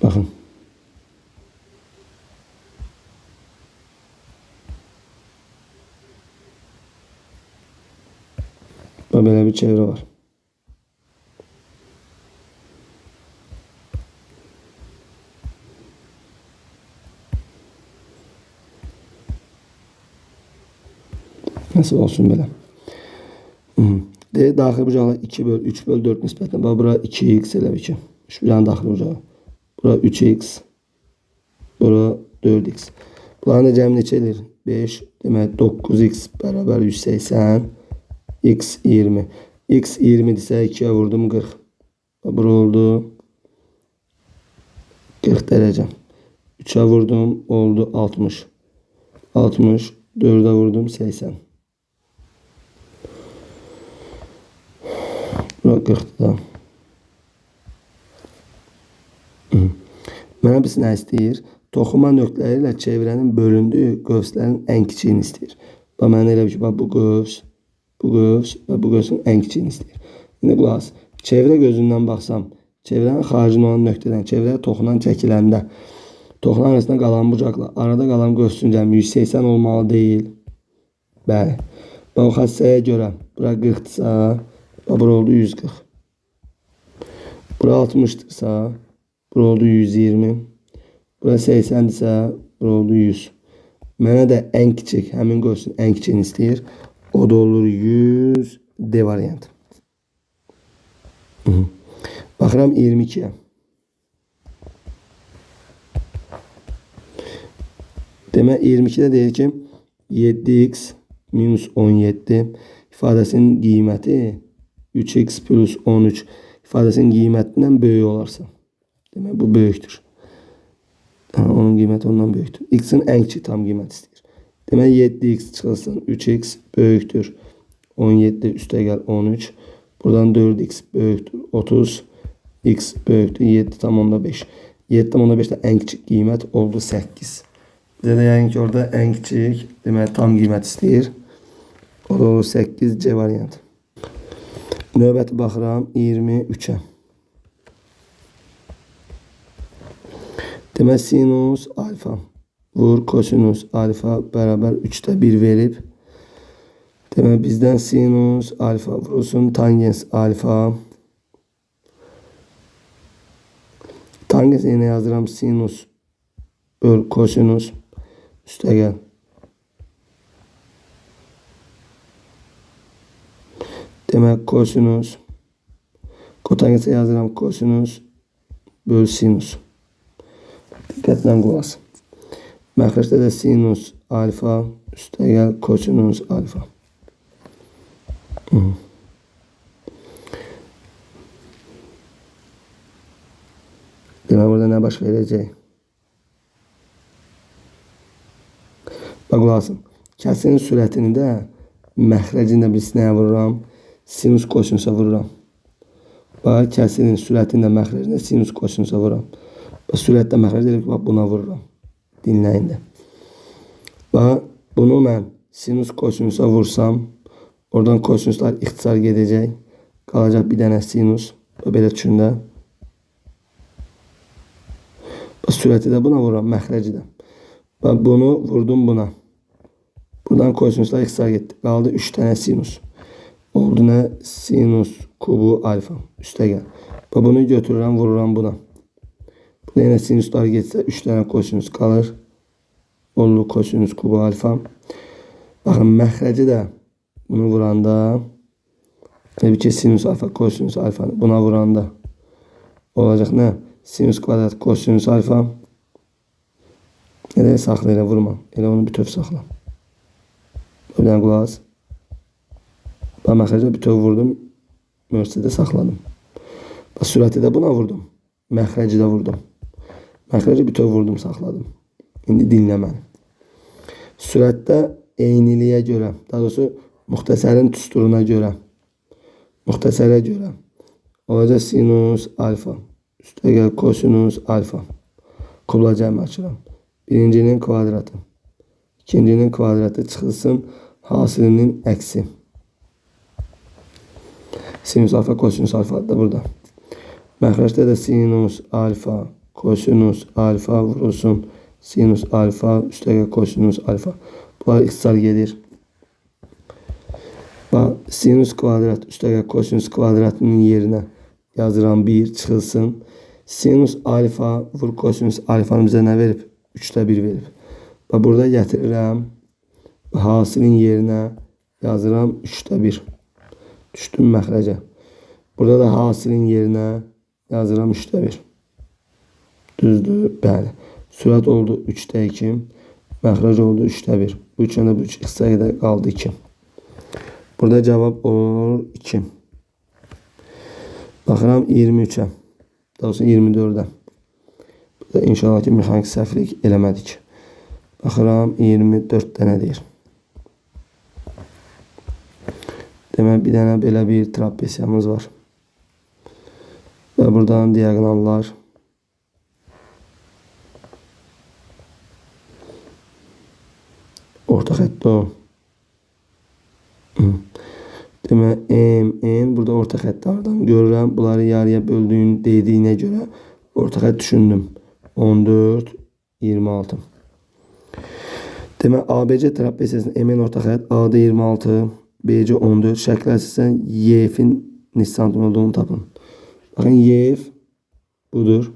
Baxın. Böyle bir çevre var. Nasıl olsun böyle? Daxili bucaqlar 2 böl 3 böl 4 nisbətlə. Bax, bura 2x elə bir ki. Üç bucağın daxili bucağı. Bura 3x. Bura 4x. Bunların da cəmi neçə edir? 5. Demək 9x bərabər 180. X 20. X 20 ise 2'ye vurdum 40. Bura oldu 40 derece. 3'e vurdum oldu 60. 60. 4'e vurdum 80. Bura 40'da. Mənə biz nə istəyir? Toxuma nöqtələri ilə çevrənin bölündüyü qövslərin ən kiçiyini istəyir. Bax, mənə elə bir ki, bax, bu qövs və bu qövsün ən kiçiyini istəyir. İndi qulaq as. Çevrə gözündən baxsam, çevrənin xaricində olan nöqtədən çevrəyə toxunan çəkiləndə toxunan arasında qalan bucaqla arada qalan qövsün cəmi 180 olmalı deyil. Bəli. Bax, o xassəyə görə bura 40-dırsa, bura oldu 140. Bura 60-dırsa, bura oldu 120. Bura 80-dirsə, bura oldu 100. Mənə də ən kiçik, həmin qövsün ən kiçiyini istəyir. O da olur 100. D variantı. Baxıram 22'ye. Demək 22'de deyir ki 7x minus 17 ifadəsinin qiyməti 3x plus 13 ifadəsinin qiymətindən böyük olarsa. Demək bu böyükdür. Onun qiyməti ondan böyükdür. X'in ən kiçik tam qiyməti istəyir. Demək 7x çıxılsın 3x böyükdür 17 üstə gəl 13. Buradan 4x böyükdür 30. X böyükdür 7,5. 7,5'də ən kiçik qiymət oldu 8. Bizə də yəni ki orada ən kiçik demək tam qiymət istəyir. O da olur 8 C variantı. Növbəti baxıram 23'ə. Demək sinus alfa vur kosinus alfa bərabər 3'də 1 verib. Demək bizdən sinus alfa vurulsun tangens alfa. Tangens yine yazıram sinus böl kosinus üstə gəl. Demək kosinus kotangensə yazıram kosinus böl sinus. Diqqətlə qulaq as. Məxrəcdə də sinus alfa üstə gəl kosinus alfa. Demək burada nə baş verəcək? Bax, qulaq asın. Kəsirin sürətini də məxrəcini də biz nəyə vururam? Sinus kosinusa vururam. Bax, kəsirin sürətini də məxrəcini də sinus kosinusa vururam. Bax, sürətdə məxrəc edib ki, bax, buna vururam. Dinləyin də. Bax, bunu mən sinus kosinusa vursam, oradan kosinuslar ixtisar gedəcək. Qalacaq bir dənə sinus. Belə üçün də. Bax, sürəti də buna vururam, məxrəci də. Bax, bunu vurdum buna. Buradan kosinuslar ixtisar getdi. Qaldı 3 dənə sinus. Oldu nə? Sinus kubu alfa. Üstə gəl. Bax, bunu götürürəm, vururam buna. Burada yine sinüsler geçse 3 tane kosinüs kalır. Oldu kosinüs kubu alfa. Bakın məxrəci də bunu vuranda bir ki sinüs alfa kosinüs alfa buna vuranda olacaq nə? Sinüs kvadrat kosinüs alfa. Elə saxla, elə vurma. Elə onu bütöv saxla. Öyle qulaq as. Bax, məxrəci bütöv vurdum. Mörsədə saxladım. Bax, sürəti də buna vurdum. Məxrəci də vurdum. Məxrəci bütöv vurdum, saxladım. İndi dinlə məni. Sürətdə eyniliyə görə, daha doğrusu müxtəsərin düsturuna görə, olacaq sinus alfa üstəgəl kosinus alfa. Kubla cəmi açıram. Birincinin kvadratı. İkincinin kvadratı çıxılsın hasilinin əksi. Sinus alfa, kosinus alfa da burada. Məxrəcdə də sinus alfa, kosinus alfa vurulsun. Sinus alfa üstəgəl kosinus alfa. Bunlar ixtisar gedir. Bax, sinus kvadrat üstəgəl kosinus kvadratının yerinə yazıram 1 çıxılsın. Sinus alfa vur kosinus alfanın bizə nə verib? 3'də 1 verib. Bax, burada gətirirəm. Hasilin yerinə yazıram 3'də 1. Düşdüm məxrəcə. Burada da hasilin yerinə yazıram 3'də 1. Düzdür? Bəli. Sürət oldu 3'də 2. Məxrəc oldu 3'də 1. Bu üçündə bu 3 ixtisarda qaldı 2. Burada cavab olur 2. Baxıram 23'ə. Daha sonra 24'ə. Burada inşallah ki mexanik səhvlik eləmədik. Baxıram 24'də nə deyir? Demək, bir dənə belə bir trapesiyamız var. Və buradan diagonallar. Orta xətt o. Demək, M, burada orta xəttlərdən görürəm. Bunları yarıya böldüyün dediyinə görə orta xətt düşündüm. 14, 26. Demək, ABC trapesiyasının MN orta xətt AD 26, BC 14. Şəklərsizsən YF'in neçə santim olduğunu tapın. Baxın, YF budur.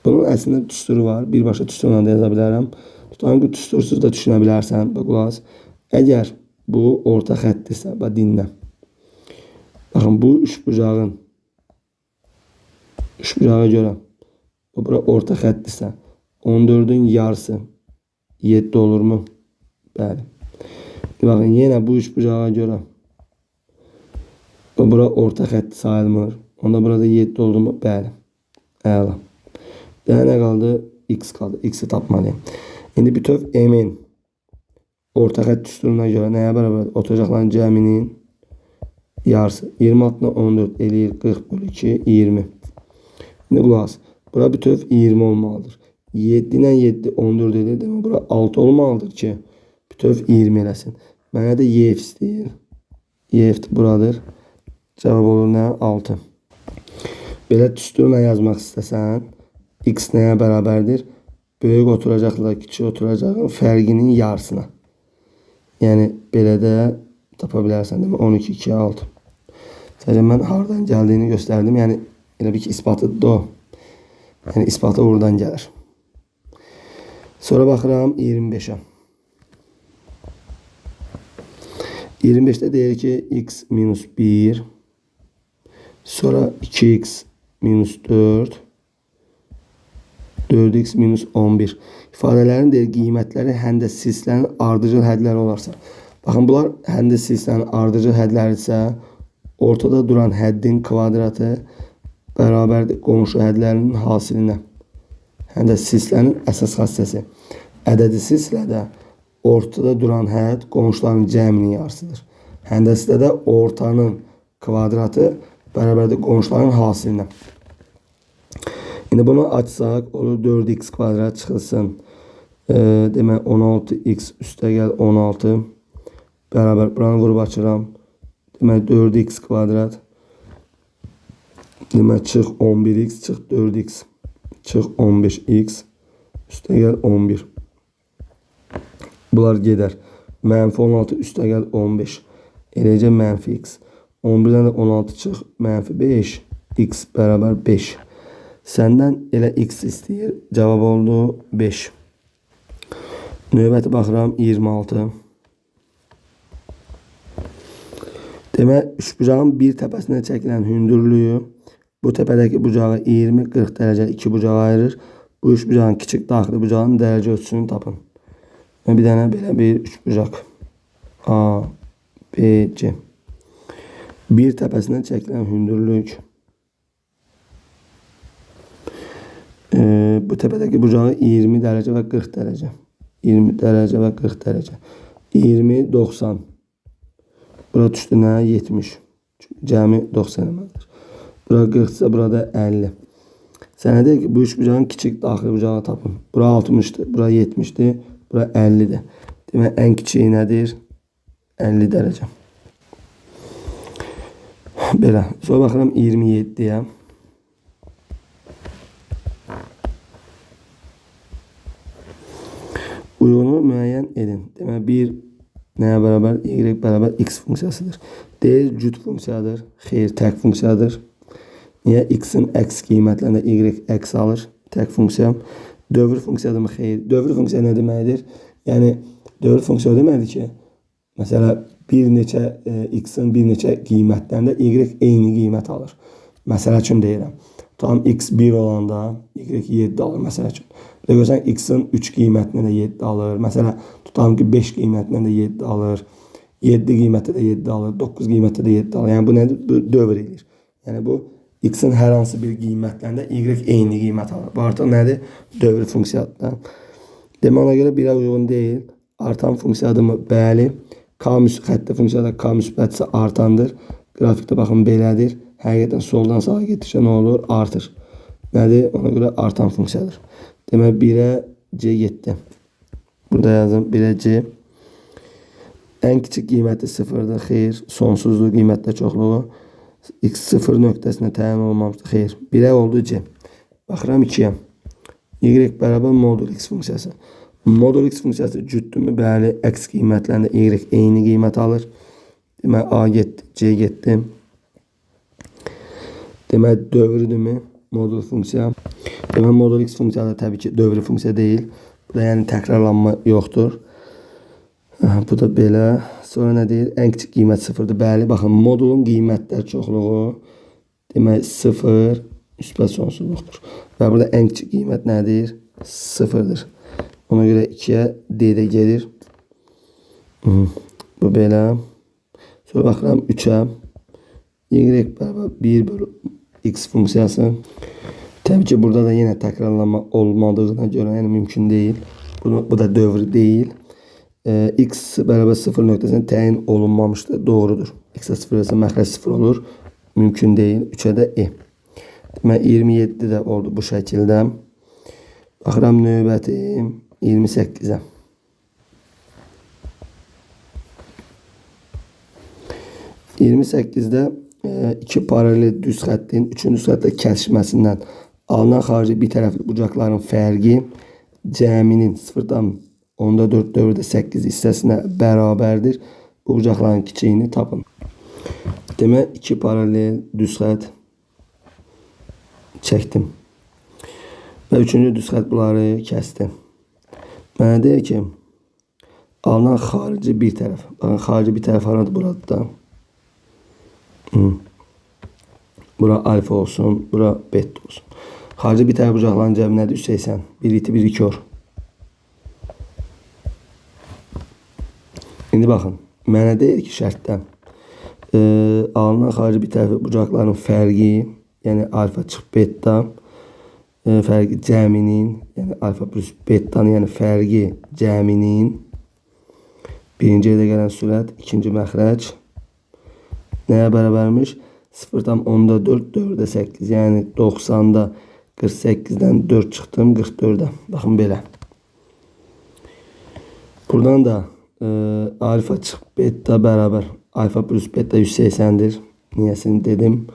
Bunun əslində düsturu var. Birbaşa düsturla da yaza bilərəm. Tutan ki, düstursuz da düşünə bilərsən. Bax, qulaq as. Əgər bu orta xətdirsə, bax, dinlə. Baxın, bu üçbucağa görə bura orta xətdirsə, 14'ün yarısı 7 olurmu? Bəli. Baxın, yenə bu üçbucağa görə bura orta xətt sayılmır. Onda burada 7 oldu mu? Bəli. Əla. Yəni nə qaldı? X qaldı. X'i tapmalıyım. İndi bütöv M'in orta xətt düsturuna görə nəyə bərabər? Oturacaqların cəminin yarısı. 26'dan 14 eləyir 40 bölü 2, 20. İndi qulaq as. Bura bütöv 20 olmalıdır. 7 ilə 7, 14 eləyir. Demək, bura 6 olmalıdır ki, bütöv 20 eləsin. Mənə də YF istəyir. YF buradır. Cavab olur nə? 6. Belə düsturla yazmaq istəsən, X nəyə bərabərdir? Böyük oturacaqla kiçik oturacağın fərqinin yarısına. Yəni, belə də tapa bilərsən. 12, 2, 6. Sadəcə mən hardan gəldiyini göstərdim. Yəni, elə bir ki, ispatı da o. Yəni, ispatı oradan gəlir. Sonra baxıram 25'ə. 25'də deyir ki, x minus 1. Sonra 2x minus 4. 4x minus 11. İfadələrin deyir, qiymətləri həndəsizlərin ardıcıl hədləri olarsa. Baxın, bunlar həndəsizlərin ardıcıl hədlərisə, ortada duran həddin kvadratı bərabərdir qonşu hədlərinin hasilinə. Həndəsizlərin əsas xassəsi. Ədədi silsilədə ortada duran hədd qonşuların cəminin yarısıdır. Həndəsidə də ortanın kvadratı bərabərdir qonşuların hasilinə. İndi bunu açsaq, olur 4x kvadrat çıxılsın. Demək, 16x üstəgəl 16 bərabər. Buranı vurub açıram. Demək, 4x kvadrat. Demək, çıx 11x, çıx 4x. Çıx 15x üstəgəl 11. Bunlar gedər. Mənfi 16 üstəgəl 15. Eləcə mənfi x. 11'dən də 16 çıx. Mənfi 5. X bərabər 5. Səndən elə x istəyir. Cavab oldu 5. Növbəti baxıram 26. Demək, üçbucağın bir təpəsinə çəkilən hündürlüyü bu təpədəki bucağı 20-40 dərəcə iki bucağa ayırır. Bu üçbucağın kiçik daxili bucağının dərəcə ölçüsünü tapın. Bir dənə belə bir üçbucaq. A, B, C. Bir təpəsinə çəkilən hündürlük. Bu təpədəki bucağı 20 dərəcə və 40 dərəcə. 20 dərəcə və 40 dərəcə. 20, 90. Bura düşdü nə? 70. Çünki cəmi 90 eləməlidir. Bura 40 ise burada 50. Sənə deyir ki, bu üç bucağın kiçik daxili bucağını tapın. Bura 60'dır, bura 70'dir, bura 50'dir. Demək, ən kiçiyi nədir? 50 dərəcə. Belə. Sonra baxıram 27'yə. Uyğunu müəyyən edin. Demək, 1 nəyə bərabər? Y bərabər x funksiyasıdır. D cüt funksiyadır. Xeyr, tək funksiyadır. Niyə? X'in əks qiymətlərində y əks alır. Tək funksiya. Dövr funksiyadır mı? Xeyr. Dövr funksiya nə deməkdir? Yəni, dövr funksiya deməkdir ki, məsələ, bir neçə x'in bir neçə qiymətlərində y eyni qiymət alır. Məsələ üçün deyirəm. Tam x 1 olanda y 7 alır, məsələ üçün. Və görsən, x'in 3 qiymətində də 7 alır. Məsələ, tutalım ki, 5 qiymətində də 7 alır. 7 qiymətdə də 7 alır. 9 qiymətdə də 7 alır. Yəni, bu nədir? Bu dövr edir. Yəni, bu x'in hər hansı bir qiymətlərində y eyni qiymət alır. Bu artıq nədir? Dövr funksiyadır. Demək, ona görə 1'ə uyğun deyil. Artan funksiyadır mı? Bəli. Xətti funksiyada k müsbətsə artandır. Qrafikdə baxın belədir. Həqiqətən soldan sağa getdikcə nə olur? Artır. Nədir? Ona görə artan funksiyadır. Demək, 1'ə c getdi. Burada yazın 1'ə c. Ən kiçik qiyməti 0'dır. Xeyr. Sonsuzluq qiymətlə çoxluğu. X 0 nöqtəsində təyin olmamışdır. Xeyr. 1'ə oldu c. Baxıram 2'yə. Y bərabər modul x funksiyası. Modul x funksiyası cütdürmü? Bəli, əks qiymətlərində y eyni qiymət alır. Demək, a getdi, c getdi. Demək, dövrdürmü? Modul funksiya. Demək, modul x funksiyası təbii ki, dövri funksiya deyil. Bu da yəni təkrarlanma yoxdur. Bu da belə. Sonra nə deyir? Ən kiçik qiymət 0'dır. Bəli, baxın, modulun qiymətlər çoxluğu demək 0 müsbət sonsuzluqdur. Və burada ən kiçik qiymət nədir? 0'dır. Ona görə 2'yə d də gelir. Bu belə. Sonra baxıram 3'ə. Y bərabər 1 bölü x funksiyası. Təbii ki, burada da yenə təkrarlanma olmadığına görə yəni mümkün deyil. Bu da dövr deyil. X bərabər 0 nöqtəsində təyin olunmamışdır. Doğrudur. X-ə 0 versə məxrəc 0 olur. Mümkün deyil. 3'ə də e. Demək, 27 də oldu bu şəkildə. Baxıram növbəti 28'ə. 28'də iki paralel düz xəttin üçüncü xətlə kəsişməsindən alınan xarici bir tərəfli bucaqların fərqi cəminin 0,4 dövrdə 8 hissəsinə bərabərdir. Bu bucaqların kiçiyini tapın. Demək, iki paralel düz xət çəkdim. Və üçüncü düz xət bunları kəsdi. Mənə deyir ki, alınan xarici bir tərəf. Baxın, xarici bir tərəf haradır? Burada da. Bura alfa olsun, bura beta olsun. Xarici bir tərəf bucaqların cəmi nədir? 180. 1 iti 1 2 or. İndi baxın, mənə deyir ki, şərtdən alınan xarici bir tərəf bucaqların fərqi, yəni alfa çıx beta, fərqi cəminin, yəni alfa plus betanın, yəni fərqi cəminin birinci yerdə gələn sürət, ikinci məxrəc nəyə bərabərmiş? 0,4 dövrdə 8, yəni 90'da 48'dən 4 çıxdım 44'ə. Baxın belə. Buradan da alfa çıx beta bərabər alfa plus beta 180'dir. Niyəsini dedim.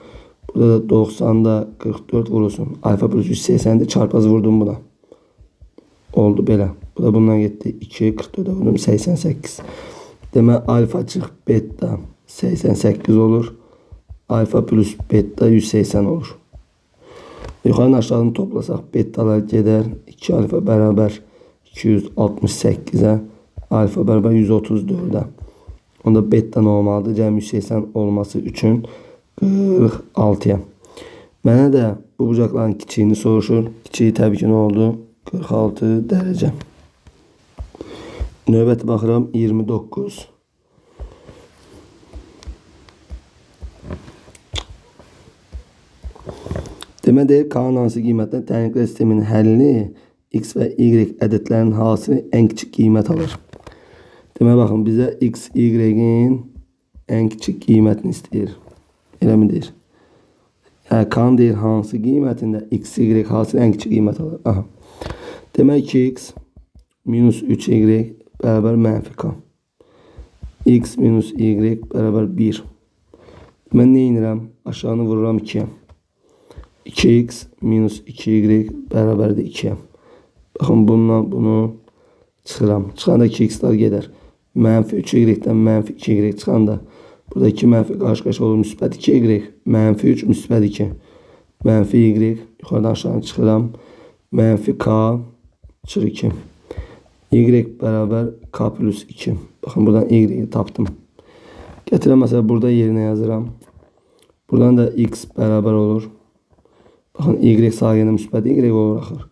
Burada da 90'da 44 vurulsun. Alfa plus 180'dir. Çarpaz vurdum buna. Oldu belə. Bu da bundan getdi. 2, 44'e vurdum. 88. Demək, alfa çıx beta 88 olur. Alfa plus beta 180 olur. Yuxarını aşağıdan toplasaq betalar gedər. 2 alfa bərabər 268'ə. Alfa bərabər 134'ə. Onda beta normaldır. Cəmi 180 olması üçün 46'ya. Mənə də bu bucaqların kiçiyini soruşur. Kiçiyi təbii ki nə oldu? 46 dərəcə. Növbəti baxıram 29. Deməli, K-nın hansı qiymətdən tənqid sisteminin həlli x və y ədədlərinin hasili ən kiçik qiymət alır. Deməli, baxın, bizə x, y-in ən kiçik qiymətini istəyir. Elə mi deyir? K'nın deyir hansı qiymətində x, y hansı ən kiçik qiymət alır? Aha. Demək 2x minus 3y bərabər mənfi k. X minus y bərabər 1. Mən nə edirəm? Aşağını vururam 2'ye. 2x minus 2y bərabərdir 2'ye. Baxın bundan bunu çıxıram. Çıxanda 2x'lar gedər. Mənfi 3y'dən mənfi 2y çıxanda burada 2 mənfi qarşı-qarşı olur. Müsbət 2y. Mənfi 3 müsbət 2. Mənfi y. Yuxarıdan aşağı çıxıram. Mənfi k çıxır 2. Y bərabər k plus 2. Baxın buradan y'yi tapdım. Gətirəm məsələn burada yerinə yazıram. Buradan da x bərabər olur. Baxın y sağa gələ müsbət y olur axır.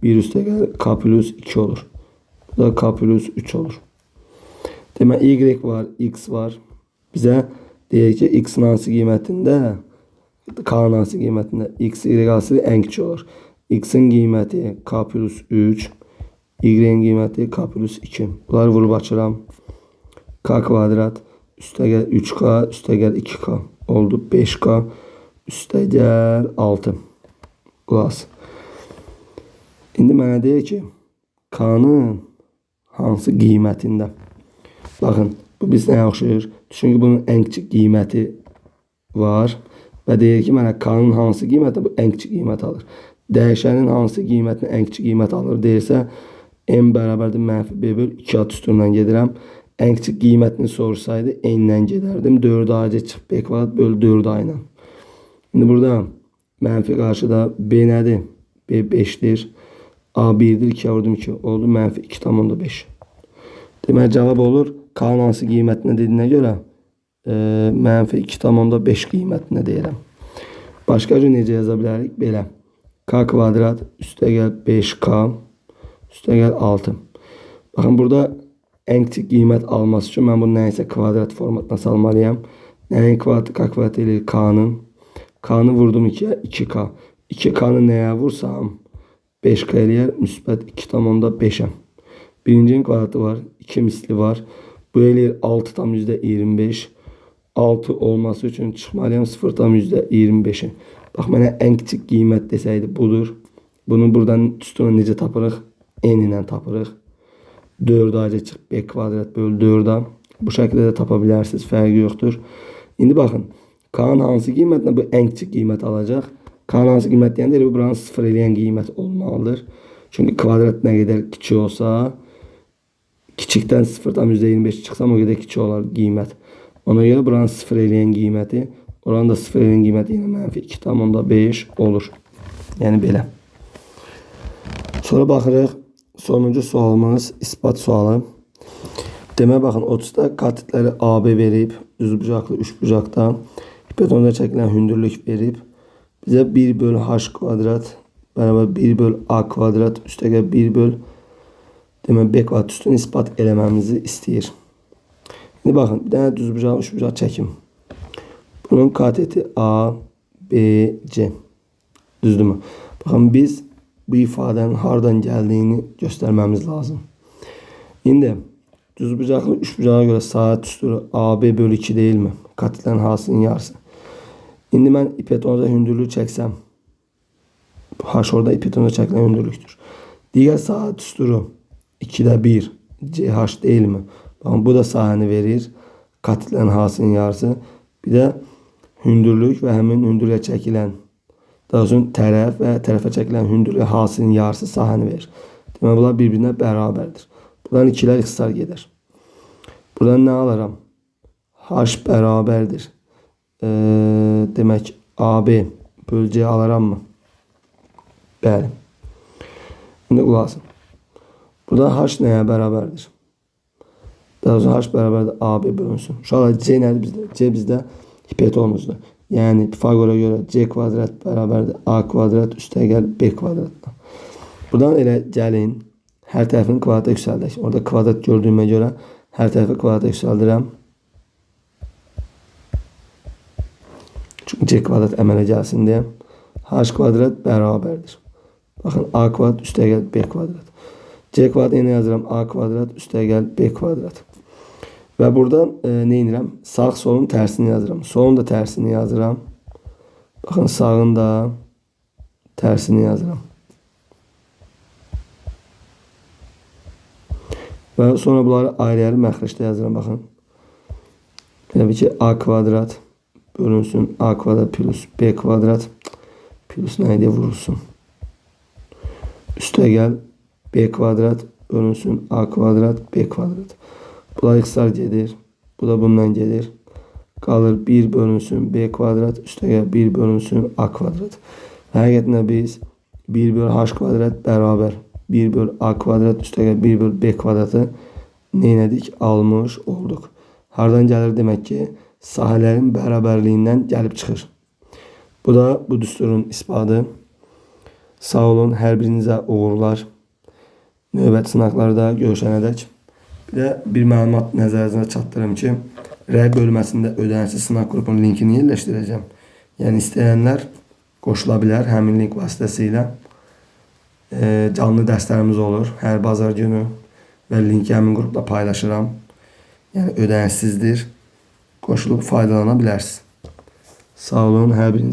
1 üstə gəlir k plus 2 olur. Bu da k plus 3 olur. Demək y var, x var. Bizə deyək ki x-in hansı qiymətində, k-nın hansı qiymətində x, y hansı ən kiçik olur. X-in qiyməti k plus 3, y-in qiyməti k plus 2. Bunları vurub açıram. K kvadrat üstə gəl 3k üstə gəl 2k oldu 5k üstə gəl 6. Qulaq. İndi mənə deyir ki k-nın hansı qiymətində. Baxın bu bizə nə oxşayır? Çünki bunun ən kiçik qiyməti var və deyir ki mənə k-nın hansı qiymətində bu ən kiçik qiymət alır. Dəyişənin hansı qiymətini ən kiçik qiymət alır deyirsə m bərabərdir mənfi b böl 2 at üstündən gedirəm. Ən kiçik qiymətini sorsaydı n-dən gedərdim. 4a çıxıb b kvadrat böl 4a ilə. İndi burada mənfi qarşıda b nədir? B 5'dir. A 1'dir. 2'ye vurdum 2. Oldu mənfi 2,5. Demək cavab olur. K-nın hansı qiymətinə dediyinə görə mənfi 2,5 qiymətinə deyirəm. Başqa cür necə yaza bilərik? Belə. K kvadrat üstə gəl 5k üstə gəl 6. Baxın burada ən kiçik qiymət alması üçün mən bunu nəyəsə kvadrat formatına salmalıyam. Nəyin kvadratı k kvadrat eləyir k-nın. K-nı vurdum 2'ye 2k. 2k'nı nəyə vursam 5k eləyər müsbət 2,5'ə. Birincinin kvadratı var. 2 misli var. Bu eləyir 6,25. 6 olması üçün çıxmalıyam 0,25'i. Bax mənə ən kiçik qiymət desəydi budur. Bunu buradan üstünə necə tapırıq? N ilə tapırıq. 4a çıxıb b kvadrat böl 4a. Bu şəkildə də tapa bilərsiniz. Fərqi yoxdur. İndi baxın. K-nın hansı qiymətlə bu ən kiçik qiymət alacaq? K-nın hansı qiymət deyəndə bu buranın 0 eləyən qiymət olmalıdır. Çünki kvadrat nə qədər kiçik olsa kiçikdən 0,25 çıxsam o qədər kiçik olar qiymət. Ona görə buranın 0 eləyən qiyməti, oranın da 0 eləyən qiyməti yenə mənfi 2,5 olur. Yəni belə. Sonra baxırıq. Sonuncu sualımız ispat sualı. Demək baxın 30'da katitləri AB verib, düzbucaqlı, üçbucaqda hipotenuzda çəkilən hündürlük verib. Bizə 1 böl h kvadrat bərabər 1 böl a kvadrat üstə gəl 1 böl demək b kvadrat üstün ispat eləməmizi istəyir. İndi baxın bir dənə düzbucaq, üçbucaq çəkim. Bunun kateti a, b, c. Düzdürmü? Baxın biz bu ifadənin hardan gəldiyini göstərməmiz lazım. İndi düzbucaqlı üçbucağa görə sahə düsturu AB bölü 2 deyilmi? Katetlərin hasının yarısı. İndi mən hipotenuza hündürlüğü çəksəm, h orada hipotenuza çəkilən hündürlükdür. Digər sahə düsturu 2'də 1 CH deyilmi? Baxın bu da sahəni verir. Katetlərin hasının yarısı. Bir də hündürlük və həmin hündürlüyə çəkilən daha sonra tərəf və tərəfə çəkilən hündürlük hasının yarısı sahəni verir. Demək bunlar bir-birinə bərabərdir. Buradan 2'lər ixtisar gedər. Buradan nə alaram? H bərabərdir. Demək AB bölgəyə alaram mı? Bəli. İndi qulaq asın. Burada H nəyə bərabərdir? Daha sonra H bərabərdir AB bölünsün. Uşaqlar C nədir bizdə? C bizdə hipotenuzdur. Yəni Pifagora görə C kvadrat bərabərdir A kvadrat üstə gəl B kvadratdan. Buradan elə gəlin hər tərəfini kvadrata yüksəldək. Orada kvadrat gördüyümə görə hər tərəfi kvadrata yüksəldirəm. Çünki C kvadrat əmələ gəlsin deyə. H kvadrat bərabərdir. Baxın A kvadrat üstə gəl B kvadrat. C kvadrat yenə yazıram A kvadrat üstə gəl B kvadrat. Və buradan nə edirəm? Sağ solun tərsini yazıram. Solun da tərsini yazıram. Baxın sağında tərsini yazıram. Və sonra bunları ayrı-ayrı məxrəcdə yazıram. Baxın. Təbii ki a kvadrat bölünsün a kvadrat plus b kvadrat plus neydi vurulsun. Üstə gəl b kvadrat bölünsün a kvadrat b kvadrat. Bunlar ixtisar gedir. Bu da bundan gelir. Qalır 1 bölünsün b kvadrat üstə gəl 1 bölünsün a kvadrat. Həqiqətən biz 1 bölü h kvadrat bərabər 1 bölü a kvadrat üstə gəl 1 bölü b kvadratı neylədik? Almış olduq. Hardan gəlir demək ki, sahələrin bərabərliyindən gəlib çıxır. Bu da bu düsturun ispadı. Sağ olun, hər birinizə uğurlar. Növbəti sınaqlarda görüşənədək. Bir də bir məlumat nəzərinizə çatdırım ki, R bölməsində ödənişsiz sınaq qrupunun linkini yerləşdirəcəm. Yəni istəyənlər qoşula bilər həmin link vasitəsilə. Canlı dərslərimiz olur hər bazar günü və linki həmin qrupda paylaşıram. Yəni ödənişsizdir. Qoşulub faydalana bilərsiniz. Sağ olun, hər biriniz.